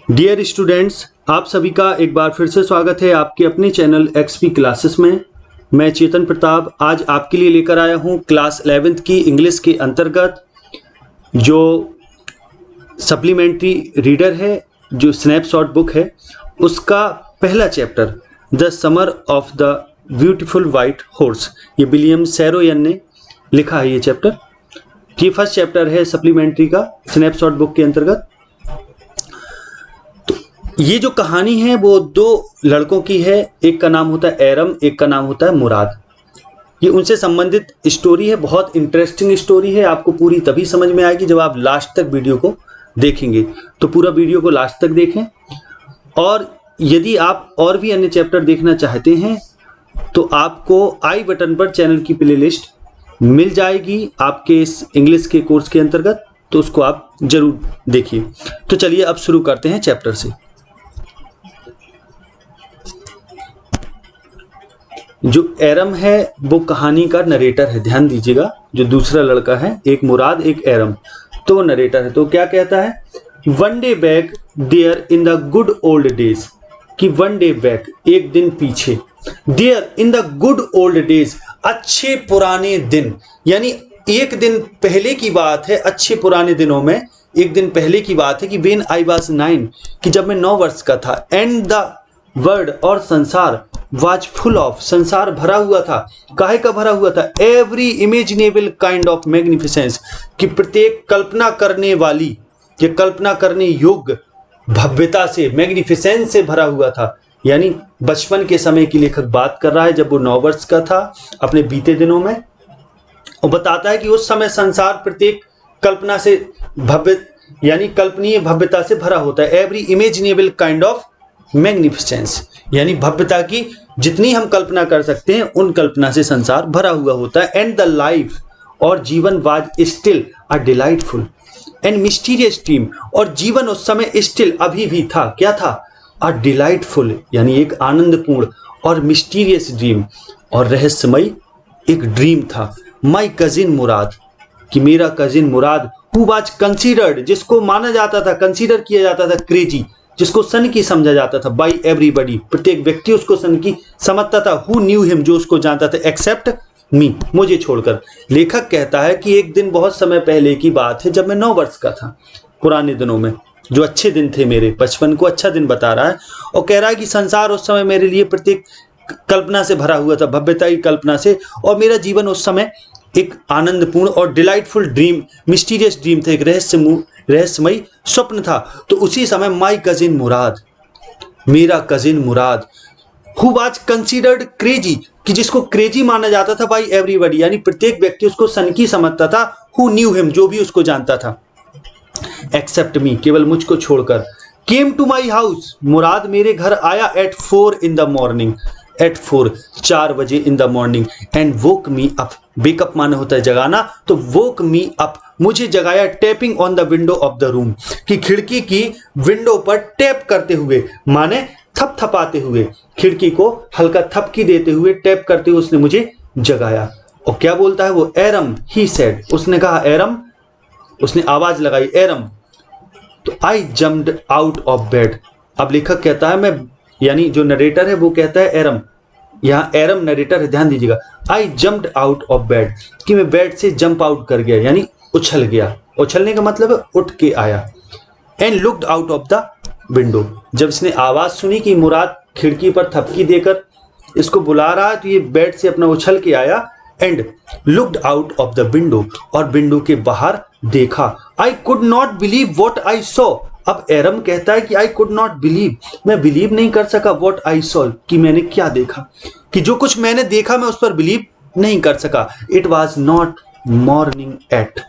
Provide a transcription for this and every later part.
Dear students, आप सभी का एक बार फिर से स्वागत है आपके अपने चैनल एक्सपी क्लासेस में। मैं चेतन प्रताप आज आपके लिए लेकर आया हूं क्लास 11th की इंग्लिश के अंतर्गत जो सप्लीमेंट्री रीडर है, जो स्नैपशॉट बुक है, उसका पहला chapter the summer of the beautiful white horse. ये विलियम सैरोयन ने लिखा है ये चैप्टर। ये फर्स्ट चैप्टर है सप्लीमेंट्री का स्नैपशॉट बुक के अंतर्गत। ये जो कहानी है वो दो लड़कों की है, एक का नाम होता है एरम, एक का नाम होता है मुराद। ये उनसे संबंधित स्टोरी है, बहुत इंटरेस्टिंग स्टोरी है। आपको पूरी तभी समझ में आएगी जब आप लास्ट तक वीडियो को देखेंगे। तो पूरा वीडियो को लास्ट तक देखें। और यदि आप और भी अन्य चैप्टर देखना चाहते हैं तो आपको आई बटन पर चैनल की प्लेलिस्ट मिल जाएगी आपके इस इंग्लिश के कोर्स के अंतर्गत, तो उसको आप जरूर देखिए। तो चलिए अब शुरू करते हैं चैप्टर से। जो एरम है वो कहानी का नरेटर है, ध्यान दीजिएगा। जो दूसरा लड़का है, एक मुराद एक एरम, तो वो नरेटर है। तो क्या कहता है, one day back there in the good old days, कि वन डे बैक एक दिन पीछे, there in the good old days अच्छे पुराने दिन, यानी एक दिन पहले की बात है। अच्छे पुराने दिनों में एक दिन पहले की बात है कि व्हेन आई वाज 9, कि जब मैं 9 वर्ष का था। एंड द वर्ल्ड, और संसार, वाज फुल ऑफ, संसार भरा हुआ था। काहे का भरा हुआ था, every imaginable kind of magnificence, कि प्रत्येक कल्पना करने वाली या कल्पना करने योग्य भव्यता से, मैग्निफिसेंस से भरा हुआ था। यानी बचपन के समय की लेखक बात कर रहा है जब वो 9 वर्ष का था, अपने बीते दिनों में। वो बताता है कि उस समय संसार प्रत्येक कल्पना से भव्य, यानी कल्पनीय भव्यता से भरा होता है। Every imaginable kind of magnificence, यानी भव्यता की जितनी हम कल्पना कर सकते हैं उन कल्पना से संसार भरा हुआ होता है। एंड द लाइफ, और जीवन, was still a delightful and mysterious dream, और जीवन उस समय स्टिल, अभी भी था, क्या था, अ डिलाइटफुल, यानी एक आनंदपूर्ण, और मिस्टीरियस ड्रीम, और रहस्यमय एक ड्रीम था। माई कजिन मुराद, कि मेरा cousin Murad, who was considered, जिसको माना जाता था, कंसीडर किया जाता था, क्रेजी, जिसको सन की समझा जाता था, बाई एवरीबडी, प्रत्येक व्यक्ति उसको सन की समझता था। हु न्यू हिम, जो उसको जानता था, एक्सेप्ट मी, मुझे छोड़कर। लेखक कहता है कि एक दिन बहुत समय पहले की बात है जब मैं 9 वर्ष का था, पुराने दिनों में, जो अच्छे दिन थे मेरे, बचपन को अच्छा दिन बता रहा है। और कह रहा है कि संसार उस समय मेरे लिए प्रत्येक कल्पना से भरा हुआ था, भव्यता की कल्पना से, और मेरा जीवन उस समय एक आनंदपूर्ण और डिलाइटफुल ड्रीम, मिस्टीरियस ड्रीम था, एक रहस्यमयी स्वप्न था। तो उसी समय माई कजिन मुराद, मेरा cousin Murad, who was considered crazy, कि जिसको क्रेजी माना जाता था, बाई एवरीबडी, यानी प्रत्येक व्यक्ति उसको सनकी समझता था। हु न्यू हिम, जो भी उसको जानता था, एक्सेप्ट मी, केवल मुझको छोड़कर। केम टू माई हाउस, मुराद मेरे घर आया, at 4 in the morning, at 4, 4 बजे in the morning. And woke me up, wake up माना होता है जगाना, तो वोक मी अप, मुझे जगाया, tapping on the window of the room, कि खिड़की की विंडो पर टैप करते हुए, माने थपथपाते हुए, खिड़की को हल्का थपकी देते हुए, टैप करते हुए उसने मुझे जगाया। और क्या बोलता है वो, एरम, ही सेड, उसने कहा एरम, उसने आवाज लगाई एरम। तो आई जम्प्ड आउट ऑफ बेड। अब लेखक कहता है मैं, यानी जो नरेटर है वो कहता है एरम, यहाँ एरम नरेटर है, ध्यान दीजिएगा। आई जम्प्ड आउट ऑफ बेड, कि मैं बेड से जंप आउट कर गया, यानी उछल गया। उछलने का मतलब है उठ के आया। And looked out of the window, जब इसने आवाज सुनी कि मुराद खिड़की पर थपकी देकर इसको बुला रहा है, तो ये बेड से अपना उछल के आया। And looked out of the window, और विंडो के बाहर देखा। आई could not believe what I saw. अब एरम कहता है कि आई कुड नॉट बिलीव, मैं बिलीव नहीं कर सका, वॉट आई सॉ, कि मैंने क्या देखा, कि जो कुछ मैंने देखा मैं उस पर बिलीव नहीं कर सका। It was not morning yet,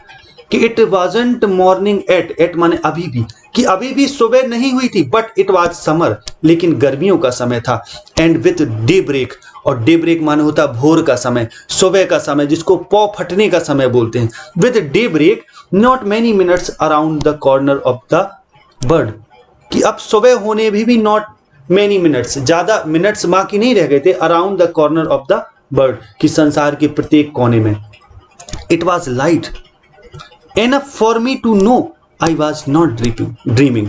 कि it wasn't morning yet, yet माने अभी भी, कि अभी भी सुबह नहीं हुई थी, बट इट वॉज समर, लेकिन गर्मियों का समय था। एंड विथ डे ब्रेक, और डे ब्रेक माने होता है भोर का समय, सुबह का समय, जिसको पौ फटने का समय बोलते हैं। With daybreak not many minutes around the corner of the bird, कि अब सुबह होने भी नॉट मेनी मिनट्स, ज्यादा मिनट्स बाकी नहीं रह गए थे, around the corner of the bird, कि संसार के प्रत्येक कोने में। It was light enough for me to know I was not dreaming,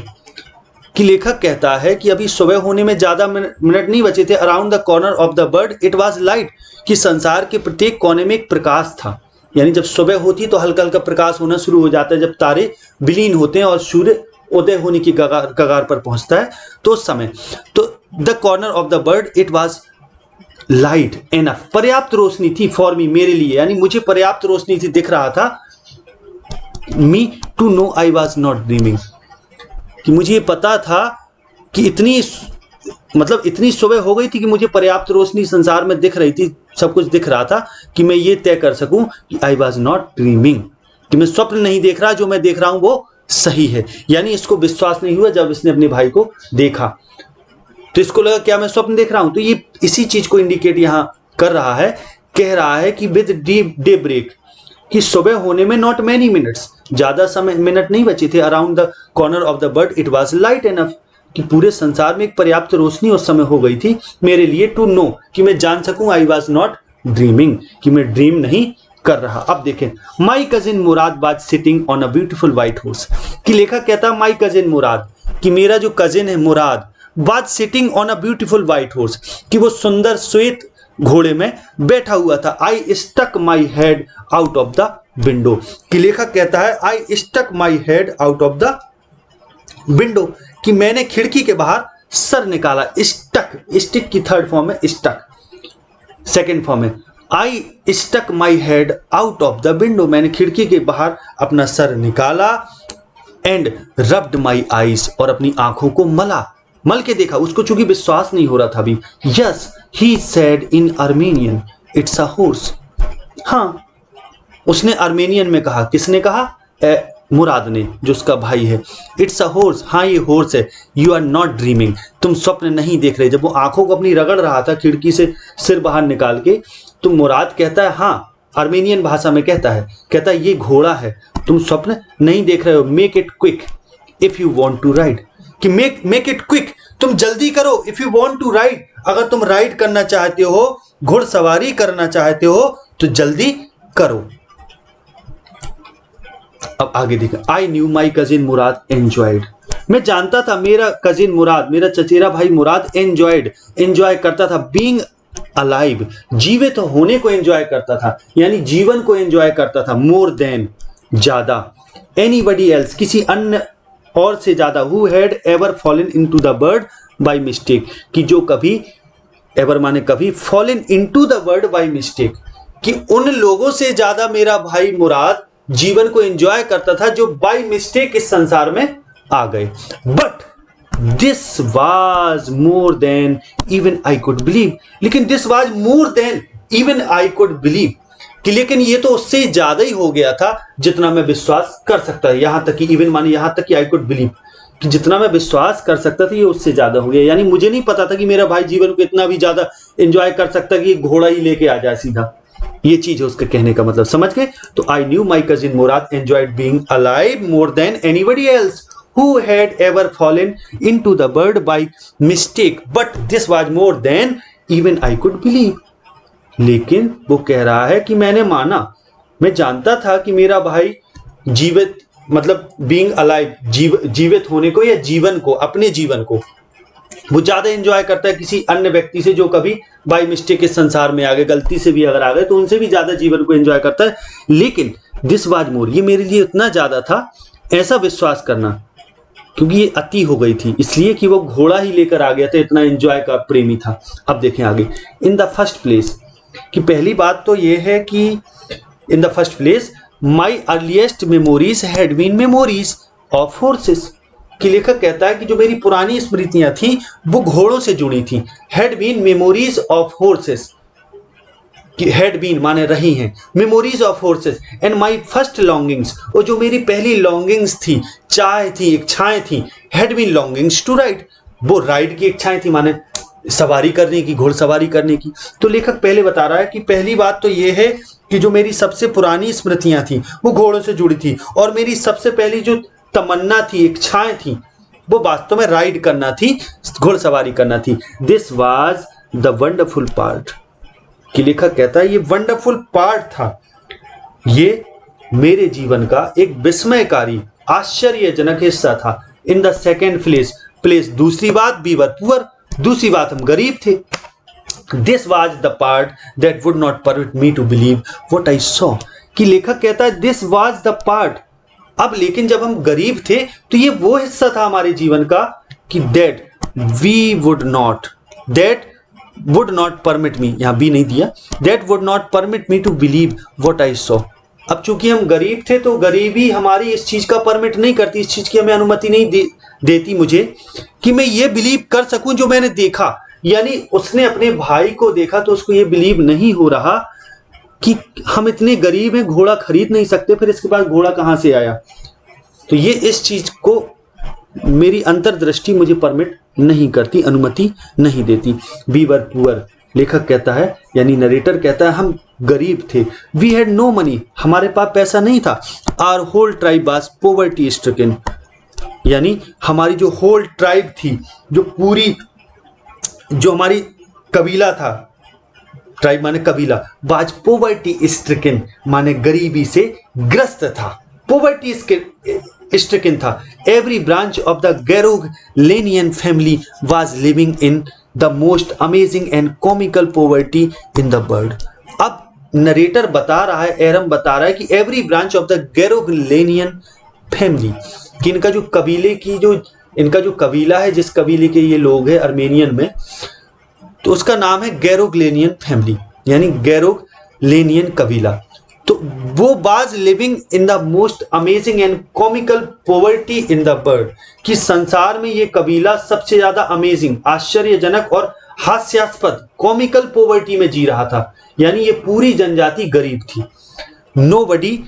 कि लेखक कहता है कि अभी सुबह होने में ज्यादा मिनट नहीं बचे थे। Around the corner of the bird it was light, कि संसार के प्रत्येक कोने में एक प्रकाश था। यानी जब सुबह होती तो हल्का हल्का प्रकाश होना शुरू हो जाता है, जब तारे विलीन होते हैं और सूर्य उदय होने की कगार पर पहुंचता है तो उस समय। तो the corner of the bird it was light enough, पर्याप्त रोशनी थी फॉर मी, मेरे लिए, यानी मुझे पर्याप्त रोशनी थी, दिख रहा था। Me to know I was not dreaming, कि मुझे ये पता था कि इतनी सुबह हो गई थी कि मुझे पर्याप्त रोशनी संसार में दिख रही थी, सब कुछ दिख रहा था कि मैं ये तय कर सकूं कि आई वॉज नॉट ड्रीमिंग, कि मैं स्वप्न नहीं देख रहा, जो मैं देख रहा हूं वो सही है। यानी इसको विश्वास नहीं हुआ जब इसने अपने भाई को देखा, तो इसको लगा क्या मैं स्वप्न देख रहा हूं। तो ये इसी चीज को इंडिकेट यहां कर रहा है, कह रहा है कि विद डे ब्रेक, कि सुबह होने में नॉट मैनी मिनट्स, ज्यादा समय मिनट नहीं बचे थे। Around the corner of the bird it was light enough, कि पूरे संसार में एक पर्याप्त रोशनी उस समय हो गई थी मेरे लिए, टू नो, कि मैं जान सकूं आई वाज नॉट ड्रीमिंग, कि मैं ड्रीम नहीं कर रहा। अब देखें, माई cousin Murad was sitting on a beautiful white horse, कि लेखक कहता माई कजिन मुराद, कि मेरा जो कजिन है Murad, was sitting on a beautiful white horse, कि वो सुंदर श्वेत घोड़े में बैठा हुआ था। I stuck my head out of the window, कि लेखक कहता है I stuck my head out of the window, कि मैंने खिड़की के बाहर सर निकाला। स्टिक की थर्ड फॉर्म है स्टक, सेकेंड फॉर्म है I stuck my head out of the window, मैंने खिड़की के बाहर अपना सर निकाला। एंड रब्ड माई आईज, और अपनी आंखों को मल के देखा, उसको चूंकि विश्वास नहीं हो रहा था अभी। Yes he said in Armenian it's a horse, हाँ उसने आर्मेनियन में कहा, किसने कहा, मुराद ने, जो उसका भाई है। इट्स अ हॉर्स, हाँ ये हॉर्स है। यू आर नॉट ड्रीमिंग, तुम स्वप्न नहीं देख रहे। जब वो आंखों को अपनी रगड़ रहा था खिड़की से सिर बाहर निकाल के, तो मुराद कहता है, हाँ आर्मेनियन भाषा में कहता है ये घोड़ा है, तुम स्वप्न नहीं देख रहे हो। Make it quick if you want to ride, कि मेक इट क्विक, तुम जल्दी करो। If you want to ride, अगर तुम राइड करना चाहते हो, घुड़सवारी करना चाहते हो, तो जल्दी करो। अब आगे देखो, I knew my cousin Murad enjoyed, मैं जानता था मेरा कजिन मुराद, मेरा चचेरा भाई मुराद एंजॉय करता था। बीइंग अलाइव, जीवित होने को एंजॉय करता था, यानी जीवन को एंजॉय करता था। मोर देन, ज्यादा। एनीबडी एल्स, किसी अन्य और से ज्यादा। Who had ever fallen into the bird by mistake, कि जो कभी, एवर माने कभी, fallen into the bird by mistake, कि उन लोगों से ज्यादा मेरा भाई मुराद जीवन को एंजॉय करता था जो बाय मिस्टेक इस संसार में आ गए। But this was more than even I could believe, लेकिन this was more than even I could believe, कि लेकिन ये तो उससे ज्यादा ही हो गया था जितना मैं विश्वास कर सकता था। यहां तक कि इवन माने यहां तक कि आई कुड बिलीव, कि जितना मैं विश्वास कर सकता था ये उससे ज्यादा हो गया। यानी मुझे नहीं पता था कि मेरा भाई जीवन को इतना भी ज्यादा एंजॉय कर सकता कि घोड़ा ही लेके आ जाए सीधा। ये चीज है उसके कहने का मतलब, समझ गए। तो I knew my cousin Murad enjoyed being alive more than anybody else who had ever fallen into the bird by mistake, but this was more than even I could believe. लेकिन वो कह रहा है कि मैंने माना, मैं जानता था कि मेरा भाई जीवित, मतलब बीइंग अलाइव, जीवित होने को या जीवन को, अपने जीवन को वो ज्यादा एंजॉय करता है किसी अन्य व्यक्ति से जो कभी बाय मिस्टेक इस संसार में आ गए, गलती से भी अगर आ गए तो उनसे भी ज्यादा जीवन को एंजॉय करता है। लेकिन दिस वाज मोर, ये मेरे लिए इतना ज्यादा था ऐसा विश्वास करना, क्योंकि ये अति हो गई थी, इसलिए कि वो घोड़ा ही लेकर आ गया था, इतना एंजॉय का प्रेमी था। अब देखें आगे, इन द फर्स्ट प्लेस, कि पहली बात तो ये है कि in the first place my earliest memories had been memories of horses, कि लेखक कहता है कि जो मेरी पुरानी स्मृतियां थी वो घोड़ों से जुड़ी थी। Had been memories of horses, कि हैड बीन माने रही हैं, memories of horses. And my first longings, और जो मेरी पहली लॉन्गिंग्स थी, चाह थी, इच्छाएं थी, had been longings to ride, वो राइड की इच्छाएं थी, माने सवारी करने की, घोड़सवारी करने की। तो लेखक पहले बता रहा है कि पहली बात तो ये है कि जो मेरी सबसे पुरानी स्मृतियां थी वो घोड़ों से जुड़ी थी, और मेरी सबसे पहली जो तमन्ना थी, इच्छाएं थी, वो वास्तव में राइड करना थी, घोड़सवारी करना थी। This was the wonderful part, कि लेखक कहता है ये वंडरफुल पार्ट था, ये मेरे जीवन का एक विस्मयकारी, आश्चर्यजनक हिस्सा था। In the second place place. दूसरी बात, वी वर पुअर, दूसरी बात हम गरीब थे। This was the part that would not permit me to believe what I saw. कि लेखक कहता है दिस वॉज द पार्ट। अब लेकिन जब हम गरीब थे तो ये वो हिस्सा था हमारे जीवन का कि that we would not, that would not permit me, यहां बी नहीं दिया, that would not permit me to believe what I saw. अब चूंकि हम गरीब थे तो गरीबी हमारी इस चीज का परमिट नहीं करती, इस चीज की हमें अनुमति नहीं देती मुझे कि मैं ये बिलीव कर सकूं जो मैंने देखा। यानी उसने अपने भाई को देखा तो उसको ये बिलीव नहीं हो रहा कि हम इतने गरीब हैं, घोड़ा खरीद नहीं सकते, फिर इसके बाद घोड़ा कहां से आया। तो ये इस चीज को मेरी अंतर्दृष्टि मुझे परमिट नहीं करती, अनुमति नहीं देती। वी वर पुअर, लेखक कहता है यानी नरेटर कहता है हम गरीब थे। वी हैड नो मनी, हमारे पास पैसा नहीं था। Our whole tribe was poverty stricken, यानी हमारी जो होल ट्राइब थी, जो पूरी जो हमारी कबीला था, ट्राइब माने कबीला, वाज पॉवर्टी स्ट्रिकन माने गरीबी से ग्रस्त था, पॉवर्टी स्ट्रिकन था। Every branch of the Garoghlanian family was living in the most amazing and comical poverty in the world. अब नरेटर बता रहा है, एरम बता रहा है कि every branch of the Garoghlanian family, कि इनका जो कबीले की जो इनका जो कबीला है, जिस कबीले के ये लोग हैं अर्मेनियन में, तो उसका नाम है गैरोग्लेनियन फैमिली, यानी गैरोग्लेनियन कबीला। तो वो was living in the most amazing and comical poverty in the world, कि संसार में ये कबीला सबसे ज्यादा अमेजिंग, आश्चर्यजनक और हास्यास्पद कॉमिकल पॉवर्टी में जी रहा था, यानी ये पूरी जनजाति गरीब थी। Nobody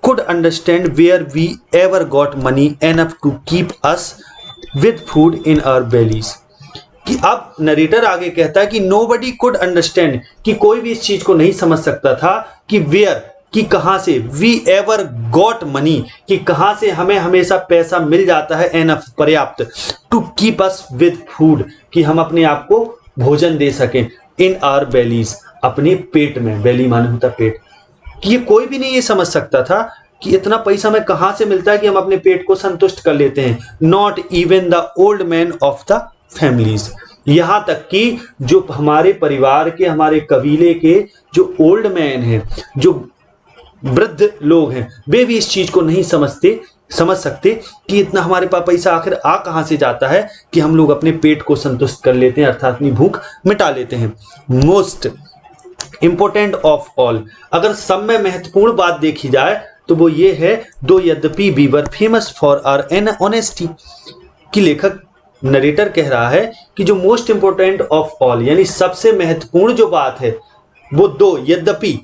could understand where we ever got money enough to keep us with food in our bellies। कि अब नरेटर आगे कहता है कि nobody could understand, कि कोई भी इस चीज को नहीं समझ सकता था कि where, कि कहां से, we ever got money, कि कहां से हमें हमेशा पैसा मिल जाता है, enough पर्याप्त, to keep us with food, कि हम अपने आप को भोजन दे सकें, in our bellies, अपने पेट में, belly माने होता पेट, कि ये कोई भी नहीं ये समझ सकता था कि इतना पैसा हमें कहां से मिलता है कि हम अपने पेट को संतुष्ट कर लेते हैं। Not even the old man of the families, यहां तक कि जो हमारे परिवार के, हमारे कबीले के जो ओल्ड मैन हैं, जो वृद्ध लोग हैं, वे भी इस चीज को नहीं समझ सकते कि इतना हमारे पास पैसा आखिर आ कहां से जाता है कि हम लोग अपने पेट को संतुष्ट कर लेते हैं, अर्थात अपनी भूख मिटा लेते हैं। मोस्ट इंपोर्टेंट ऑफ ऑल, अगर सब में महत्वपूर्ण बात देखी जाए तो वो ये है, दो यद्यपि we were famous for our honesty, कि लेखक नरेटर कह रहा है कि जो मोस्ट इंपोर्टेंट ऑफ ऑल, यानी सबसे महत्वपूर्ण जो बात है वो दो यद्यपि,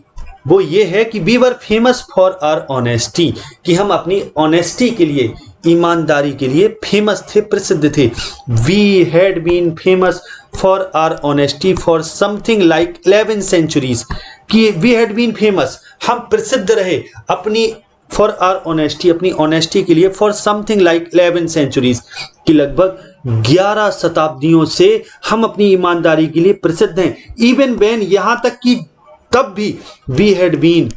वो ये है कि we were famous for our honesty, कि हम अपनी ऑनेस्टी के लिए, ईमानदारी के लिए फेमस थे, प्रसिद्ध थे। We had been famous for our honesty for something like 11 centuries, कि वी हैड बीन फेमस, हम प्रसिद्ध रहे अपनी फॉर आवर ऑनेस्टी, अपनी ऑनेस्टी के लिए, फॉर समथिंग लाइक 11 सेंचुरीज, कि लगभग 11 शताब्दियों से हम अपनी ईमानदारी के लिए प्रसिद्ध हैं। इवन व्हेन, यहां तक कि तब भी, we had been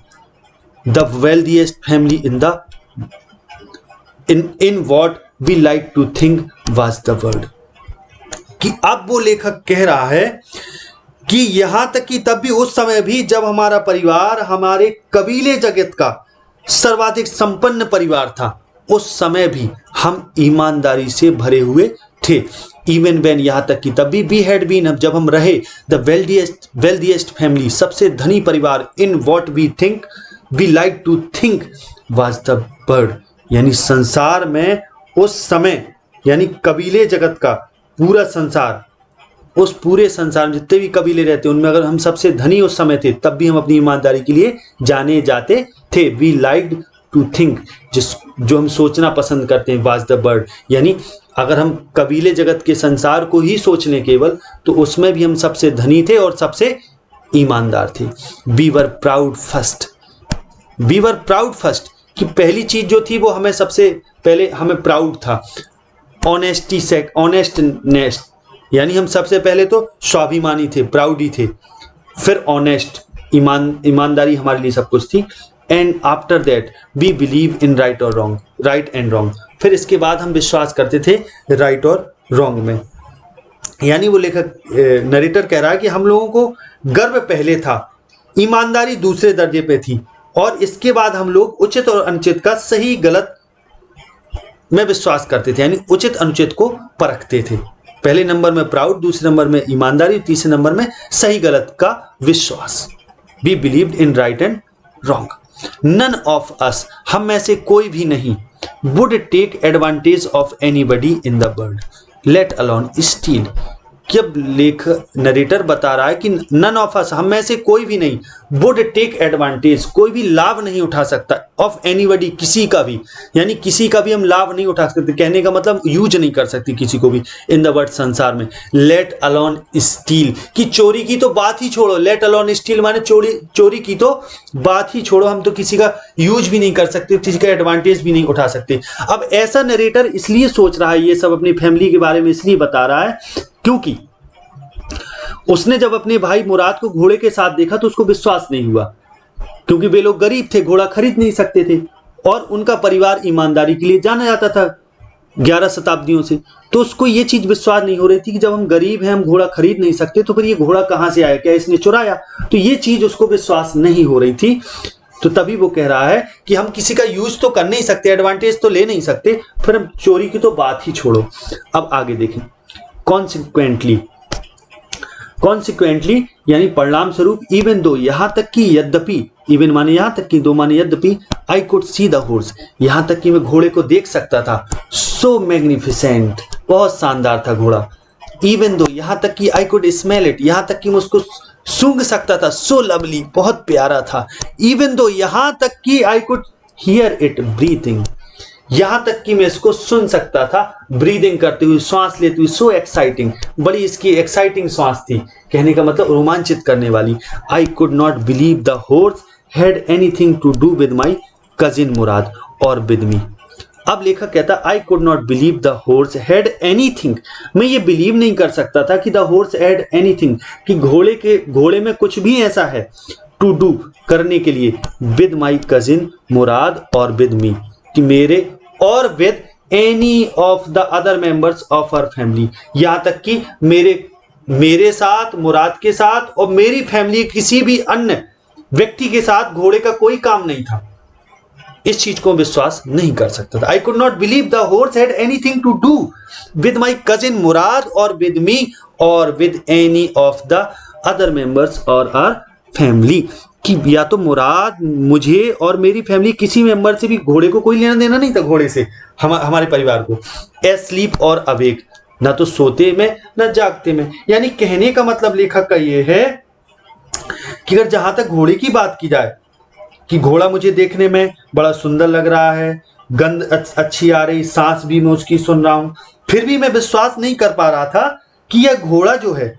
the wealthiest family in what we like to think was the world, कि अब वो लेखक कह रहा है कि यहां तक कि तब भी, उस समय भी जब हमारा परिवार, हमारे कबीले जगत का सर्वाधिक संपन्न परिवार था, उस समय भी हम ईमानदारी से भरे हुए थे। इवन व्हेन, यहां तक कि तब भी, वी हैड बीन, जब हम रहे, द वेल्दीएस्ट फैमिली, सबसे धनी परिवार, in what we think we like to think was the world, यानी संसार में उस समय, यानी कबीले जगत का पूरा संसार, उस पूरे संसार में जितने भी कबीले रहते हैं उनमें अगर हम सबसे धनी उस समय थे, तब भी हम अपनी ईमानदारी के लिए जाने जाते थे। वी लाइक्ड टू थिंक, जो हम सोचना पसंद करते हैं, वाज द वर्ल्ड, यानी अगर हम कबीले जगत के संसार को ही सोच लें केवल, तो उसमें भी हम सबसे धनी थे और सबसे ईमानदार थे। We were proud first, we were proud first, कि पहली चीज जो थी वो हमें सबसे पहले, हमें प्राउड था। ऑनेस्टी से, ऑनेस्टनेस, यानी हम सबसे पहले तो स्वाभिमानी थे, प्राउडी थे, फिर ऑनेस्ट, ईमानदारी हमारे लिए सब कुछ थी। And after that we believe in right और रॉन्ग, राइट एंड रॉन्ग, फिर इसके बाद हम विश्वास करते थे राइट और रॉन्ग में। यानी वो लेखक नरेटर कह रहा है कि हम लोगों को गर्व पहले था, ईमानदारी दूसरे दर्जे पे थी, और इसके बाद हम लोग उचित और अनुचित का सही गलत में विश्वास करते थे, यानी उचित अनुचित को परखते थे। पहले नंबर में प्राउड, दूसरे नंबर में ईमानदारी, तीसरे नंबर में सही गलत का विश्वास। We believed in right and wrong. None of us, हम में से कोई भी नहीं, would take advantage of anybody in the world, let alone steal. जब नरेटर बता रहा है कि नन ऑफ अस, हम में से कोई भी नहीं, वुड टेक एडवांटेज, कोई भी लाभ नहीं उठा सकता, ऑफ एनीबडी, किसी का भी, यानी किसी का भी हम लाभ नहीं उठा सकते, कहने का मतलब यूज नहीं कर सकती किसी को भी इन द वर्ल्ड, संसार में। लेट अलोन स्टील, कि चोरी की तो बात ही छोड़ो, लेट अलोन स्टील माने चोरी की तो बात ही छोड़ो, हम तो किसी का यूज भी नहीं कर सकते, किसी का एडवांटेज भी नहीं उठा सकते। अब ऐसा नरेटर इसलिए सोच रहा है, ये सब अपनी फैमिली के बारे में इसलिए बता रहा है क्योंकि उसने जब अपने भाई मुराद को घोड़े के साथ देखा तो उसको विश्वास नहीं हुआ, क्योंकि वे लोग गरीब थे, घोड़ा खरीद नहीं सकते थे, और उनका परिवार ईमानदारी के लिए जाना जाता था 11 शताब्दियों से। तो उसको ये चीज विश्वास नहीं हो रही थी कि जब हम गरीब हैं, हम घोड़ा खरीद नहीं सकते, तो फिर ये घोड़ा कहां से आया, क्या इसने चुराया? तो ये चीज उसको विश्वास नहीं हो रही थी। तो तभी वो कह रहा है कि हम किसी का यूज तो कर नहीं सकते, एडवांटेज तो ले नहीं सकते, फिर हम चोरी की तो बात ही छोड़ो। अब आगे देखें, कॉन्सिक्वेंटली यानी परिणाम स्वरूप, इवन दो, यहां तक कि यद्यपि, इवन माने यहां तक कि, दो माने यद्यपि, I could see the horse, यहां तक कि मैं घोड़े को देख सकता था, सो मैग्निफिसेंट, बहुत शानदार था घोड़ा, इवन दो, यहां तक कि, आई कुड स्मेल इट, यहां तक कि मैं उसको सूंघ सकता था, सो लवली, बहुत प्यारा था, इवन दो, यहां तक कि, I could hear it breathing, यहां तक कि मैं इसको सुन सकता था ब्रीदिंग करते हुए, श्वास लेते हुए, सो एक्साइटिंग, बड़ी इसकी एक्साइटिंग श्वास थी, कहने का मतलब रोमांचित करने वाली। I could not believe the horse had anything to do with my cousin Murad और विद मी। अब लेखक कहता, I could not believe the horse had anything, मैं ये बिलीव नहीं कर सकता था कि द हॉर्स हैड एनीथिंग, कि घोड़े में कुछ भी ऐसा है, टू डू करने के लिए, विद माई कजिन मुराद और विद मी, कि मेरे और with any of the other members of our family, यहां तक कि मेरे साथ, मुराद के साथ और मेरी फैमिली किसी भी अन्य व्यक्ति के साथ घोड़े का कोई काम नहीं था। इस चीज को विश्वास नहीं कर सकता था। I could not believe the horse had anything to do with my cousin Murad और विद मी और with any of the other members और आवर फैमिली, कि या तो मुराद, मुझे और मेरी फैमिली, किसी मेंबर से भी घोड़े को कोई लेना देना नहीं था, घोड़े से हमारे परिवार को। एस्लीप और अवेक, ना तो सोते में ना जागते में, यानी कहने का मतलब लेखक का ये है कि अगर जहां तक घोड़े की बात की जाए कि घोड़ा मुझे देखने में बड़ा सुंदर लग रहा है, गंध अच्छी आ रही, सांस भी मैं उसकी सुन रहा हूं, फिर भी मैं विश्वास नहीं कर पा रहा था कि यह घोड़ा जो है,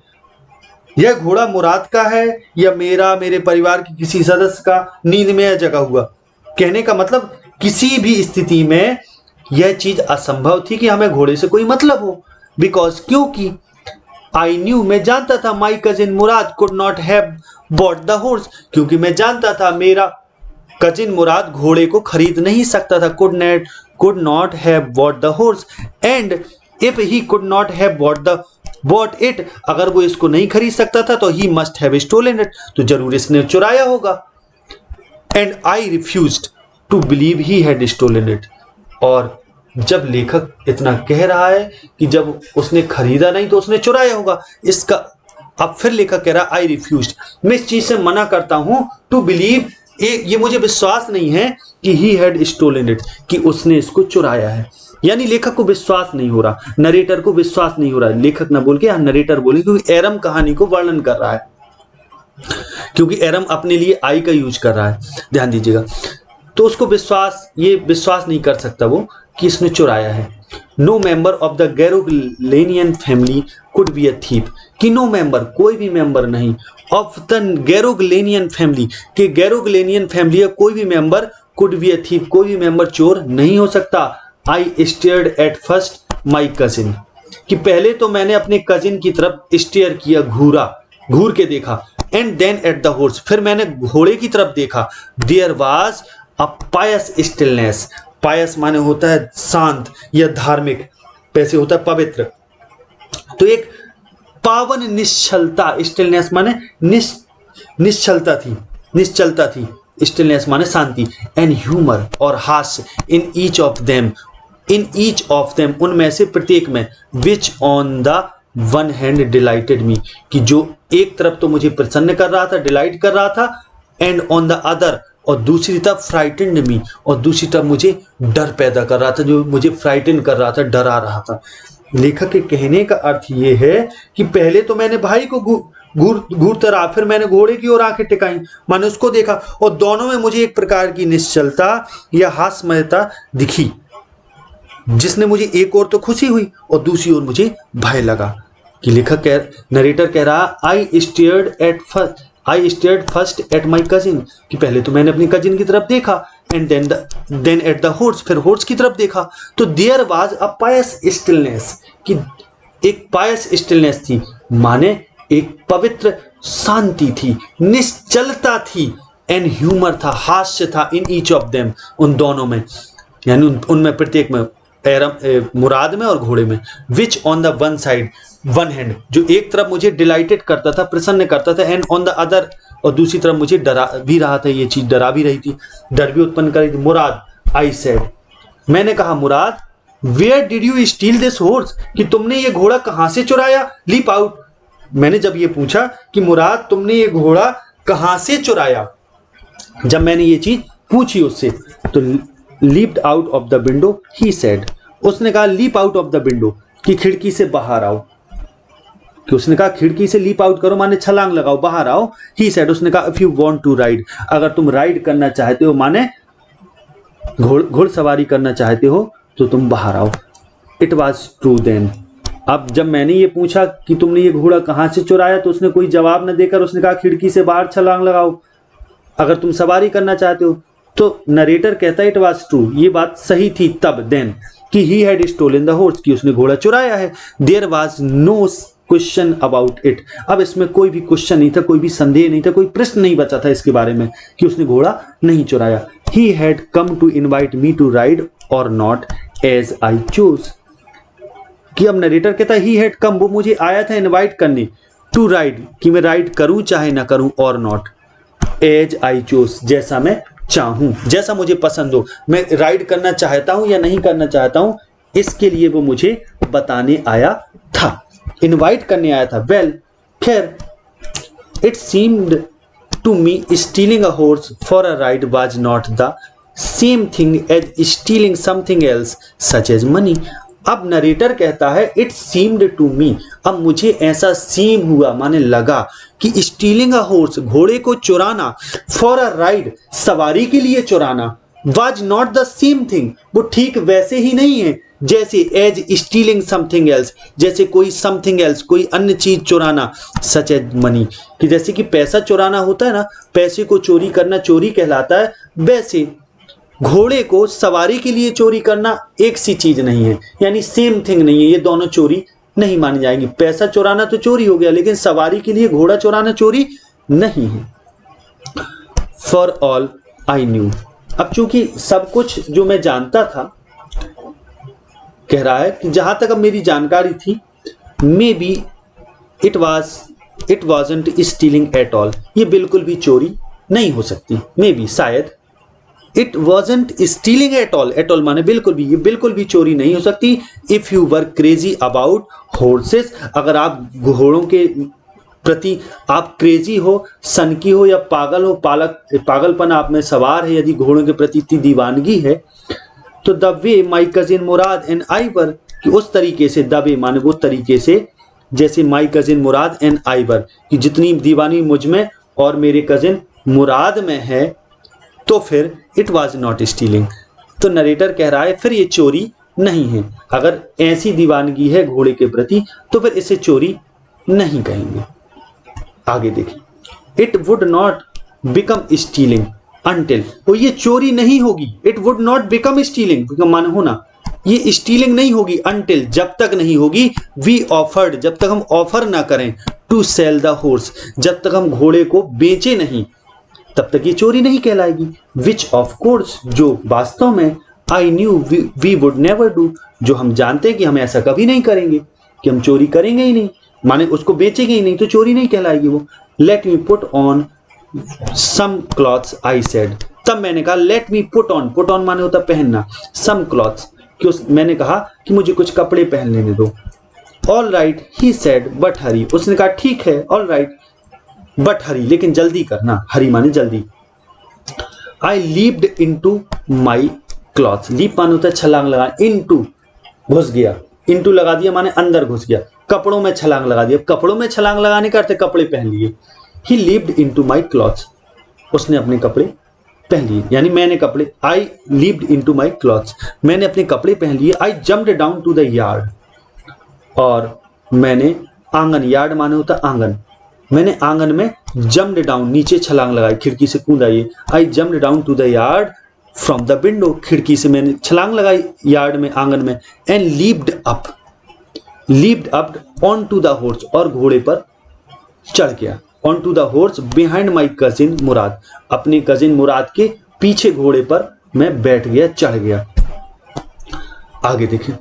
यह घोड़ा मुराद का है या मेरे परिवार के किसी सदस्य का नींद में जगा हुआ। कहने का मतलब किसी भी स्थिति में यह चीज असंभव थी कि हमें घोड़े से कोई मतलब हो, बिकॉज, क्योंकि आई न्यू, मैं जानता था, माई cousin Murad could not have bought the horse, क्योंकि मैं जानता था मेरा कजिन मुराद घोड़े को खरीद नहीं सकता था, could not have bought the horse, and if he could not have bought it, अगर वो इसको नहीं खरीद सकता था तो he must have stolen it, तो जरूर इसने चुराया होगा। And I refused to believe he had stolen it, और जब लेखक इतना कह रहा है कि जब उसने खरीदा नहीं तो उसने चुराया होगा, इसका अब फिर लेखक कह रहा है आई रिफ्यूज्ड, मैं इस चीज से मना करता हूं, टू बिलीव, ये मुझे विश्वास नहीं है कि ही हैड स्टोलन इट, कि उसने इसको चुराया है। यानी लेखक को विश्वास नहीं हो रहा, नरेटर को विश्वास नहीं हो रहा, लेखक ना बोल के नरेटर बोले, क्योंकि एरम कहानी को वर्णन कर रहा है, क्योंकि एरम अपने लिए आई का यूज कर रहा है, ध्यान दीजिएगा। तो उसको विश्वास नहीं कर सकता वो कि इसने चुराया है। No member of the Garoghlanian family could be a thief, कि नो मेंबर, कोई भी मेंबर नहीं, ऑफ द गैरोगलेनियन फैमिली, कि गैरोगलेनियन फैमिली का कोई भी member, could be a thief, कोई भी मेंबर चोर नहीं हो सकता। I stared at first my cousin, कि पहले तो मैंने अपने कजिन की तरफ स्टेयर किया, घूर के देखा, and then at the horse, फिर मैंने घोड़े की तरफ देखा। There was a pious stillness, pious माने होता है शांत या धार्मिक, पैसे होता है पवित्र। तो एक पावन निश्चलता, स्टिलनेस माने निश्चलता थी, स्टिलनेस माने शांति, एंड ह्यूमर और हास्य, इन ईच ऑफ देम उनमें से प्रत्येक में, which on the one hand delighted me, कि जो एक तरफ तो मुझे प्रसन्न कर रहा था, डिलाइट कर रहा था, एंड ऑन द अदर और दूसरी तरफ फ्राइटेंड मी, और दूसरी तरफ मुझे डर पैदा कर रहा था, जो मुझे फ्राइटन कर रहा था, डरा रहा था। लेखक के कहने का अर्थ ये है कि पहले तो मैंने भाई को घूरता रहा, फिर मैंने घोड़े की ओर आंखें टिकाई, मैंने उसको देखा, और दोनों में मुझे एक प्रकार की निश्चलता या हास्यमयता दिखी, जिसने मुझे एक ओर तो खुशी हुई और दूसरी ओर मुझे भय लगा। कि नरेटर कह रहा, I stared first at my cousin, कि पहले तो मैंने अपनी कजिन की तरफ देखा, and then at the horse, फिर हॉर्स की तरफ देखा, तो there was a pious stillness, कि एक पायस स्टिलनेस थी, माने एक पवित्र शांति थी, निश्चलता थी, एंड ह्यूमर था, हास्य था, इन ईच ऑफ देम उन दोनों में, यानी उनमें प्रत्येक में, मुराद में और घोड़े में, which on the one side, one hand, जो एक तरफ मुझे डिलाइटेड करता था, प्रसन्न करता था, एंड ऑन द अदर और दूसरी तरफ मुझे डरा भी रहा था, ये चीज डरा भी रही थी, डर भी उत्पन्न कर रही थी। मुराद, आई सेड, मैंने कहा, Murad, where did you steal this horse, कि तुमने ये घोड़ा कहां से चुराया, लीप आउट, मैंने जब ये पूछा कि मुराद तुमने ये घोड़ा कहां से चुराया, जब मैंने ये चीज पूछी उससे, तो leaped out of the window, he said, उसने कहा leap out of the window, कि खिड़की से बाहर आओ, कि उसने कहा खिड़की से लीप आउट करो, माने छलांग लगाओ, बाहर आओ। ही सेड, उसने कहा if you want to ride, अगर तुम राइड करना चाहते हो, माने घुड़सवारी करना चाहते हो, तो तुम बाहर आओ। इट वॉज ट्रू देन, अब जब मैंने ये पूछा कि तुमने ये घोड़ा कहां से चुराया, तो उसने कोई जवाब न देकर उसने कहा खिड़की से बाहर छलांग लगाओ अगर तुम सवारी करना चाहते हो। तो नरेटर कहता है इट वॉज ट्रू, ये बात सही थी तब, देन, कि he had stolen the horse, कि उसने घोड़ा चुराया है। There was no question about it, अब इसमें कोई भी क्वेश्चन नहीं था, कोई भी संदेह नहीं था, कोई प्रश्न नहीं बचा था इसके बारे में कि उसने घोड़ा नहीं चुराया। He had come to invite me to ride or not as I choose, कि अब नरेटर कहता है ही हैड कम, वो मुझे आया था इनवाइट करने, टू राइड, कि मैं राइड करूं चाहे ना करूं, और नॉट एज आई चूज, जैसा मैं चाहूं, जैसा मुझे पसंद हो, मैं राइड करना चाहता हूं या नहीं करना चाहता हूं, इसके लिए वो मुझे बताने आया था, इनवाइट करने आया था। वेल, खैर, it seemed to me stealing a horse for a ride was not the same thing as stealing something else such as money. अब नरेटर कहता है इट सीम्ड टू मी, अब मुझे ऐसा सीम हुआ, माने लगा, कि स्टीलिंग अ हॉर्स, घोड़े को चुराना, फॉर अ राइड, सवारी के लिए चुराना, was not the same thing, वो ठीक वैसे ही नहीं है जैसे एज स्टीलिंग समथिंग एल्स, जैसे कोई समथिंग एल्स, कोई अन्य चीज चुराना, सच एज मनी, कि जैसे कि पैसा चुराना होता है ना, पैसे को चोरी करना चोरी कहलाता है, वैसे घोड़े को सवारी के लिए चोरी करना एक सी चीज नहीं है, यानी सेम थिंग नहीं है, ये दोनों चोरी नहीं मानी जाएंगी। पैसा चुराना तो चोरी हो गया, लेकिन सवारी के लिए घोड़ा चुराना चोरी नहीं है। फॉर ऑल आई न्यू, अब चूंकि सब कुछ जो मैं जानता था, कह रहा है कि जहां तक अब मेरी जानकारी थी, may be it wasn't stealing at all, ये बिल्कुल भी चोरी नहीं हो सकती, मे बी, शायद, it wasn't stealing at all माने बिल्कुल भी, ये बिल्कुल भी चोरी नहीं हो सकती। If you were crazy about horses, अगर आप घोड़ों के प्रति आप क्रेजी हो, सनकी हो या पागल हो, पागलपन आप में सवार है, यदि घोड़ों के प्रति इतनी दीवानगी है, तो the way my cousin Murad and I were, कि उस तरीके से, द वे माने वो तरीके से, जैसे माई cousin Murad and I were, कि जितनी दीवानी मुझ में और मेरे कजिन मुराद में है, तो फिर इट वॉज नॉट स्टीलिंग। तो नरेटर कह रहा है फिर ये चोरी नहीं है, अगर ऐसी दीवानगी है घोड़े के प्रति तो फिर इसे चोरी नहीं कहेंगे। आगे देखिए, it would not become stealing until, तो ये चोरी नहीं होगी, it would not become stealing मान होना, ये स्टीलिंग नहीं होगी, अनटिल, जब तक नहीं होगी, वी ऑफर्ड, जब तक हम ऑफर ना करें, टू सेल द हॉर्स, जब तक हम घोड़े को बेचे नहीं, तब तक ये चोरी नहीं कहलाएगी। विच ऑफ कोर्स, जो वास्तव में, I knew we would never do, जो हम जानते हैं कि हम ऐसा कभी नहीं करेंगे, कि हम चोरी करेंगे ही नहीं, माने उसको बेचेंगे ही नहीं, तो चोरी नहीं कहलाएगी वो। Let me put on some clothes I said, तब मैंने कहा लेट मी पुट ऑन माने होता पहनना, सम क्लॉथ्स, कि मैंने कहा कि मुझे कुछ कपड़े पहन लेने दो। All right he said but hurry, उसने कहा ठीक है ऑल राइट बट हरी, लेकिन जल्दी करना, हरी माने जल्दी। I leaped into my clothes, leap माने होता है छलांग लगा, इनटू घुस गया, इनटू लगा दिया माने अंदर घुस गया, कपड़ों में छलांग लगा दिया, कपड़ों में छलांग लगाने का अर्थ कपड़े पहन लिए। He leaped into my clothes, उसने अपने कपड़े पहन लिए, यानी मैंने कपड़े, I leaped into my clothes, मैंने अपने कपड़े पहन लिए। I jumped down to the yard, और मैंने आंगन, यार्ड माने होता आंगन, मैंने आंगन में जम्प्ड डाउन नीचे छलांग लगाई, खिड़की से कूदा। ये I jumped down to the yard from the window, खिड़की से मैंने छलांग लगाई यार्ड में, आंगन में। And leaped up on to the horse, और घोड़े पर चढ़ गया। On to the horse behind my cousin Murad, अपने कजिन मुराद के पीछे घोड़े पर मैं बैठ गया, चढ़ गया। आगे देखें,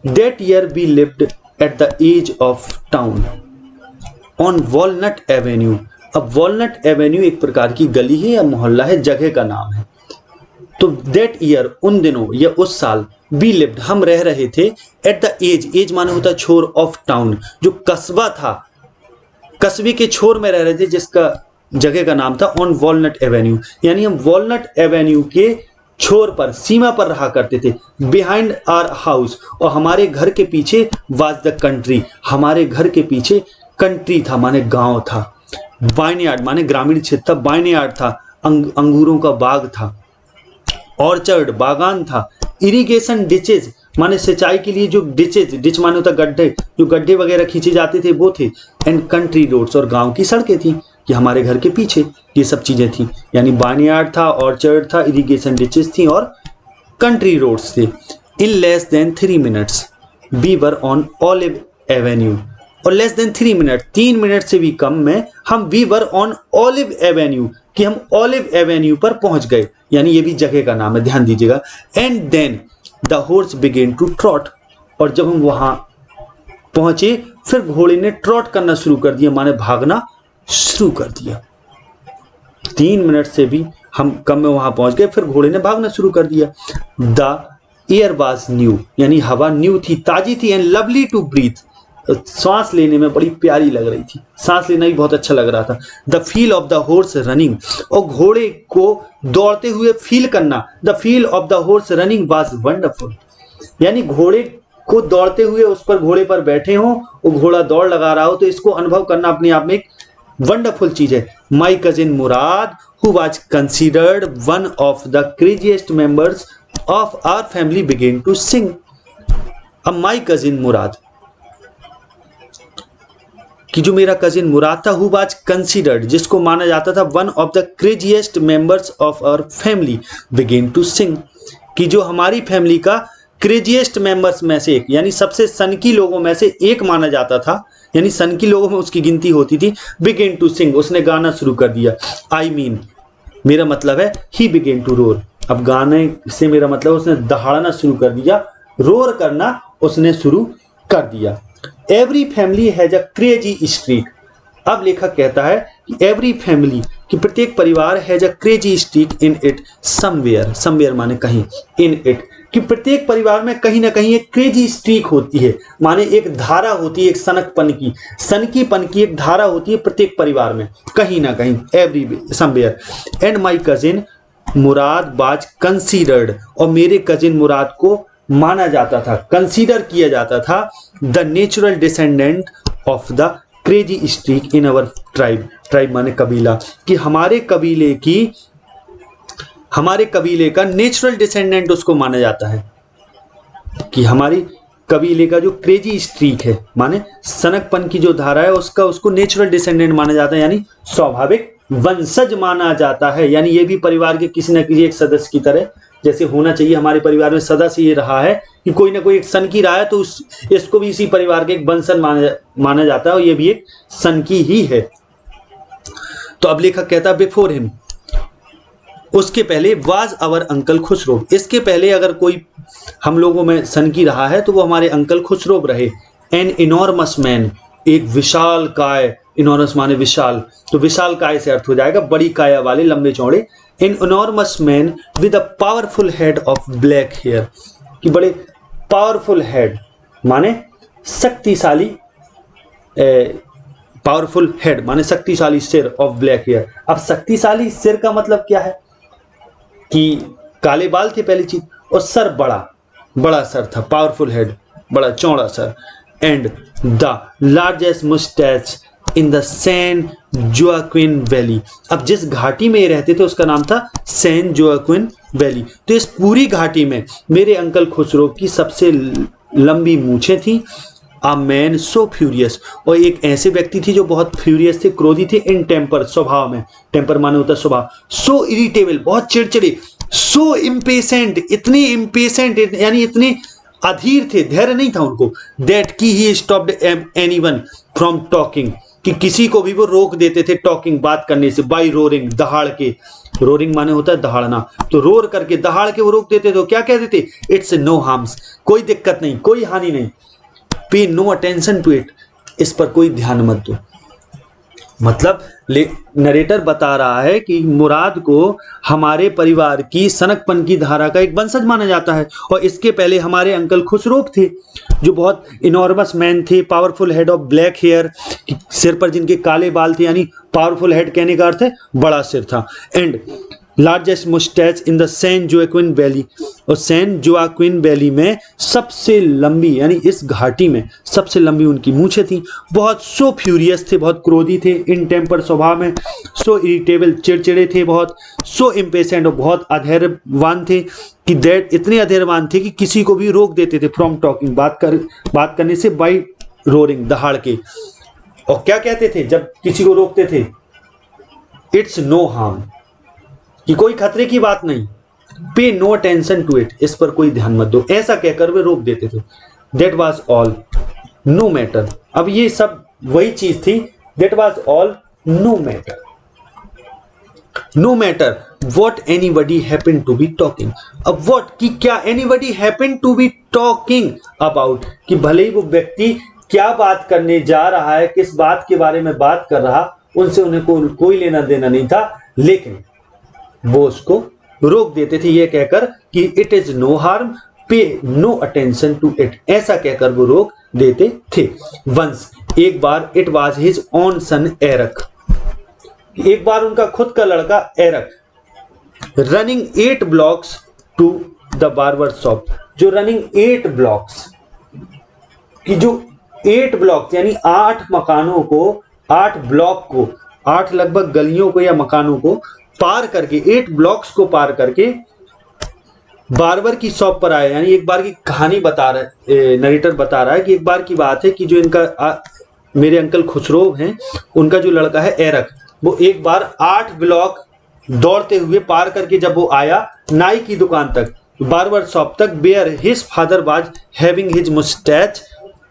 that year we lived at the edge of town on Walnut Avenue. अब वॉलनट एवेन्यू एक प्रकार की गली है या मोहल्ला है, जगह का नाम है। तो दैट ईयर, उन दिनों या उस साल, वी लिव्ड, हम रह रहे थे, एट द एज माने होता छोर ऑफ टाउन, जो कस्बा था, कस्बे के छोर में रह रहे थे, जिसका जगह का नाम था ऑन वॉलनट एवेन्यू, यानी हम वॉलनट एवेन्यू के छोर पर, सीमा पर रहा करते थे। बिहाइंड आवर हाउस, और हमारे घर के पीछे वाज द कंट्री, हमारे घर के पीछे कंट्री था माने गांव था। वाइनयार्ड माने ग्रामीण क्षेत्र था, वाइनयार्ड था, अंगूरों का बाग था। ऑर्चर्ड बागान था। इरिगेशन डिचेज माने सिंचाई के लिए जो डिचेज, डिच माने होता गड्ढे, जो गड्ढे वगैरह खींचे जाते थे वो थे। एंड कंट्री रोड्स, और गांव की सड़कें थी, कि हमारे घर के पीछे ये सब चीजें थी, यानी बार्नयार्ड था, ऑर्चर्ड था, इरिगेशन डिचेज थी और कंट्री रोड्स थे। In less than 3 minutes we were on Olive Avenue, और लेस देन 3 मिनट, 3 मिनट से भी कम में हम we were on Olive Avenue, कि हम ऑलिव एवेन्यू पर पहुंच गए, यानी ये भी जगह का नाम है, ध्यान दीजिएगा। And then the horse began to trot, और जब हम वहां पहुंचे फिर घोड़े ने ट्रॉट करना शुरू कर दिया, माने भागना शुरू कर दिया। 3 मिनट से भी हम कम में वहां पहुंच गए, फिर घोड़े ने भागना शुरू कर दिया। द एयर वाज न्यू, यानी हवा न्यू थी, ताजी थी। एंड लवली टू ब्रीथ, सांस लेने में बड़ी प्यारी लग रही थी, सांस लेना भी बहुत अच्छा लग रहा था। The feel of the horse running, और घोड़े को दौड़ते हुए फील करना। The feel of the horse running was wonderful, यानी घोड़े को दौड़ते हुए, उस पर घोड़े पर बैठे हो, वो घोड़ा दौड़ लगा रहा हो, तो इसको अनुभव करना अपने आप में एक वंडरफुल चीज है। My cousin Murad who was considered one of the craziest members of our family began to sing. अब माई कजिन मुराद, कि जो मेरा कजिन मुराद था, हु वाज कंसिडर्ड, जिसको माना जाता था, one of the craziest members of our family began to sing, कि जो हमारी फैमिली का क्रेजीएस्ट मेंबर्स में से एक, यानी सबसे सनकी लोगों में से एक माना जाता था, यानी सनकी लोगों में उसकी गिनती होती थी। बिगेन टू सिंग, उसने गाना शुरू कर दिया। आई मीन, मेरा मतलब है ही बिगेन टू रोर, अब गाने से मेरा मतलब उसने दहाड़ना शुरू कर दिया, रोर करना उसने शुरू कर दिया। Every family has a crazy streak, अब लेखक कहता है कि एवरी फैमिली, कि प्रत्येक परिवार has a crazy streak in it somewhere, somewhere माने कहीं, इन इट, कि प्रत्येक परिवार में कहीं ना कहीं एक क्रेजी स्ट्रीक होती है, माने एक धारा होती है, एक सनकीपन की एक धारा होती है प्रत्येक परिवार में, कहीं ना कहीं, every somewhere. And my cousin Murad was considered, और मेरे कजिन मुराद को माना जाता था, कंसीडर किया जाता था, the natural descendant of the crazy streak in our tribe, tribe माने कबीला, कि हमारे कबीले का नेचुरल डिसेंडेंट उसको माना जाता है, कि हमारी कबीले का जो क्रेजी स्ट्रीक है, माने सनकपन की जो धारा है, उसको नेचुरल डिसेंडेंट माना जाता है, यानी स्वाभाविक वंशज माना जाता है। यानी ये भी परिवार के किसी न किसी एक सदस्य की तरह जैसे होना चाहिए। हमारे परिवार में सदस्य ये रहा है कि कोई ना कोई एक सनकी रहा है, तो इसको भी इसी परिवार के एक वंशज माना जाता है, और ये भी एक सनकी ही है। तो अब लेखक कहता है बिफोर हिम, उसके पहले वाज आवर अंकल खुसरो, इसके पहले अगर कोई हम लोगों में सनकी रहा है तो वो हमारे अंकल खुसरो रहे। एन इनॉर्मस मैन, एक विशाल काय, इनॉर्मस माने विशाल, तो विशाल काय से अर्थ हो जाएगा बड़ी काया वाले, लंबे चौड़े। An enormous man with a powerful head of black hair, कि बड़े पावरफुल हेड माने शक्तिशाली, पावरफुल हेड माने शक्तिशाली सिर ऑफ ब्लैक हेयर। अब शक्तिशाली सिर का मतलब क्या है कि काले बाल थे पहली चीज, और सर बड़ा सर था, पावरफुल हेड, बड़ा चौड़ा सर। And the largest mustache in the San Joaquin Valley, अब जिस घाटी में ये रहते थे उसका नाम था सैन जोआक्विन वैली। तो इस पूरी घाटी में मेरे अंकल खुसरो की सबसे लंबी मूछें थी। अ मैन सो फ्यूरियस, और एक ऐसे व्यक्ति थी जो बहुत फ्यूरियस थे, क्रोधी थे। इन टेम्पर, स्वभाव में, टेम्पर माने होता है स्वभाव। सो इरिटेबल, बहुत चिड़चिड़े। सो इम्पेशेंट, इतने इम्पेशेंट यानी इतने अधीर थे, धैर्य नहीं था उनको। दैट की he stopped anyone from talking, कि किसी को भी वो रोक देते थे टॉकिंग, बात करने से। बाई रोरिंग, दहाड़ के, रोरिंग माने होता है दहाड़ना, तो रोर करके, दहाड़ के वो रोक देते थे। क्या कहते थे? इट्स नो हार्म्स, कोई दिक्कत नहीं, कोई हानि नहीं। पे नो अटेंशन टू इट, इस पर कोई ध्यान मत दो। मतलब नरेटर बता रहा है कि मुराद को हमारे परिवार की सनकपन की धारा का एक वंशज माना जाता है, और इसके पहले हमारे अंकल खुसरो थे जो बहुत इनॉर्मस मैन थे, powerful head of black hair, सिर पर जिनके काले बाल थे, यानी पावरफुल हेड कहने का अर्थ है बड़ा सिर था। And largest mustache in the San Joaquin Valley, और सैन जोआक्विन वैली में सबसे लंबी, यानी इस घाटी में सबसे लंबी उनकी मूछें थी। बहुत सो फ्यूरियस थे, बहुत क्रोधी थे। इन टेम्पर, स्वभाव में। सो इरिटेबल, चिड़चिड़े थे बहुत। सो इम्पेशेंट, और बहुत अधैर्यवान थे, कि दैट, इतने अधैर्यवान थे कि किसी को भी रोक देते थे फ्रॉम टॉकिंग, बात करने से। बाई रोरिंग, दहाड़ के। और क्या कहते थे जब किसी को रोकते थे? इट्स नो हार्म, कि कोई खतरे की बात नहीं। पे नो अटेंशन टू इट, इस पर कोई ध्यान मत दो, ऐसा कहकर वे रोक देते थे। That was all no matter, अब ये सब वही चीज थी। That was all no matter, no matter what anybody happen to be talking. अब वॉट, कि क्या, anybody happen to be talking about, कि भले ही वो व्यक्ति क्या बात करने जा रहा है, किस बात के बारे में बात कर रहा, उनसे उन्हें कोई लेना देना नहीं था, लेकिन वो उसको रोक देते थे ये कहकर कि it is no harm, pay no attention to it, ऐसा कहकर वो रोक देते थे। वंस, एक बार, it was his own son Arak, एक बार उनका खुद का लड़का Arak, running 8 blocks to the barber shop, जो रनिंग 8 ब्लॉक्स, कि जो 8 ब्लॉक्स यानी 8 मकानों को, 8 ब्लॉक को, 8 लगभग गलियों को या मकानों को पार करके, 8 ब्लॉक्स को पार करके बार्बर की शॉप पर आए। यानी एक बार की कहानी बता रहा है, नरेटर बता रहा है कि एक बार की बात है कि जो इनका मेरे अंकल खुसरो हैं, उनका जो लड़का है एरक, वो एक बार 8 ब्लॉक दौड़ते हुए पार करके जब वो आया नाई की दुकान तक, बार्बर शॉप तक, where his father was having his mustache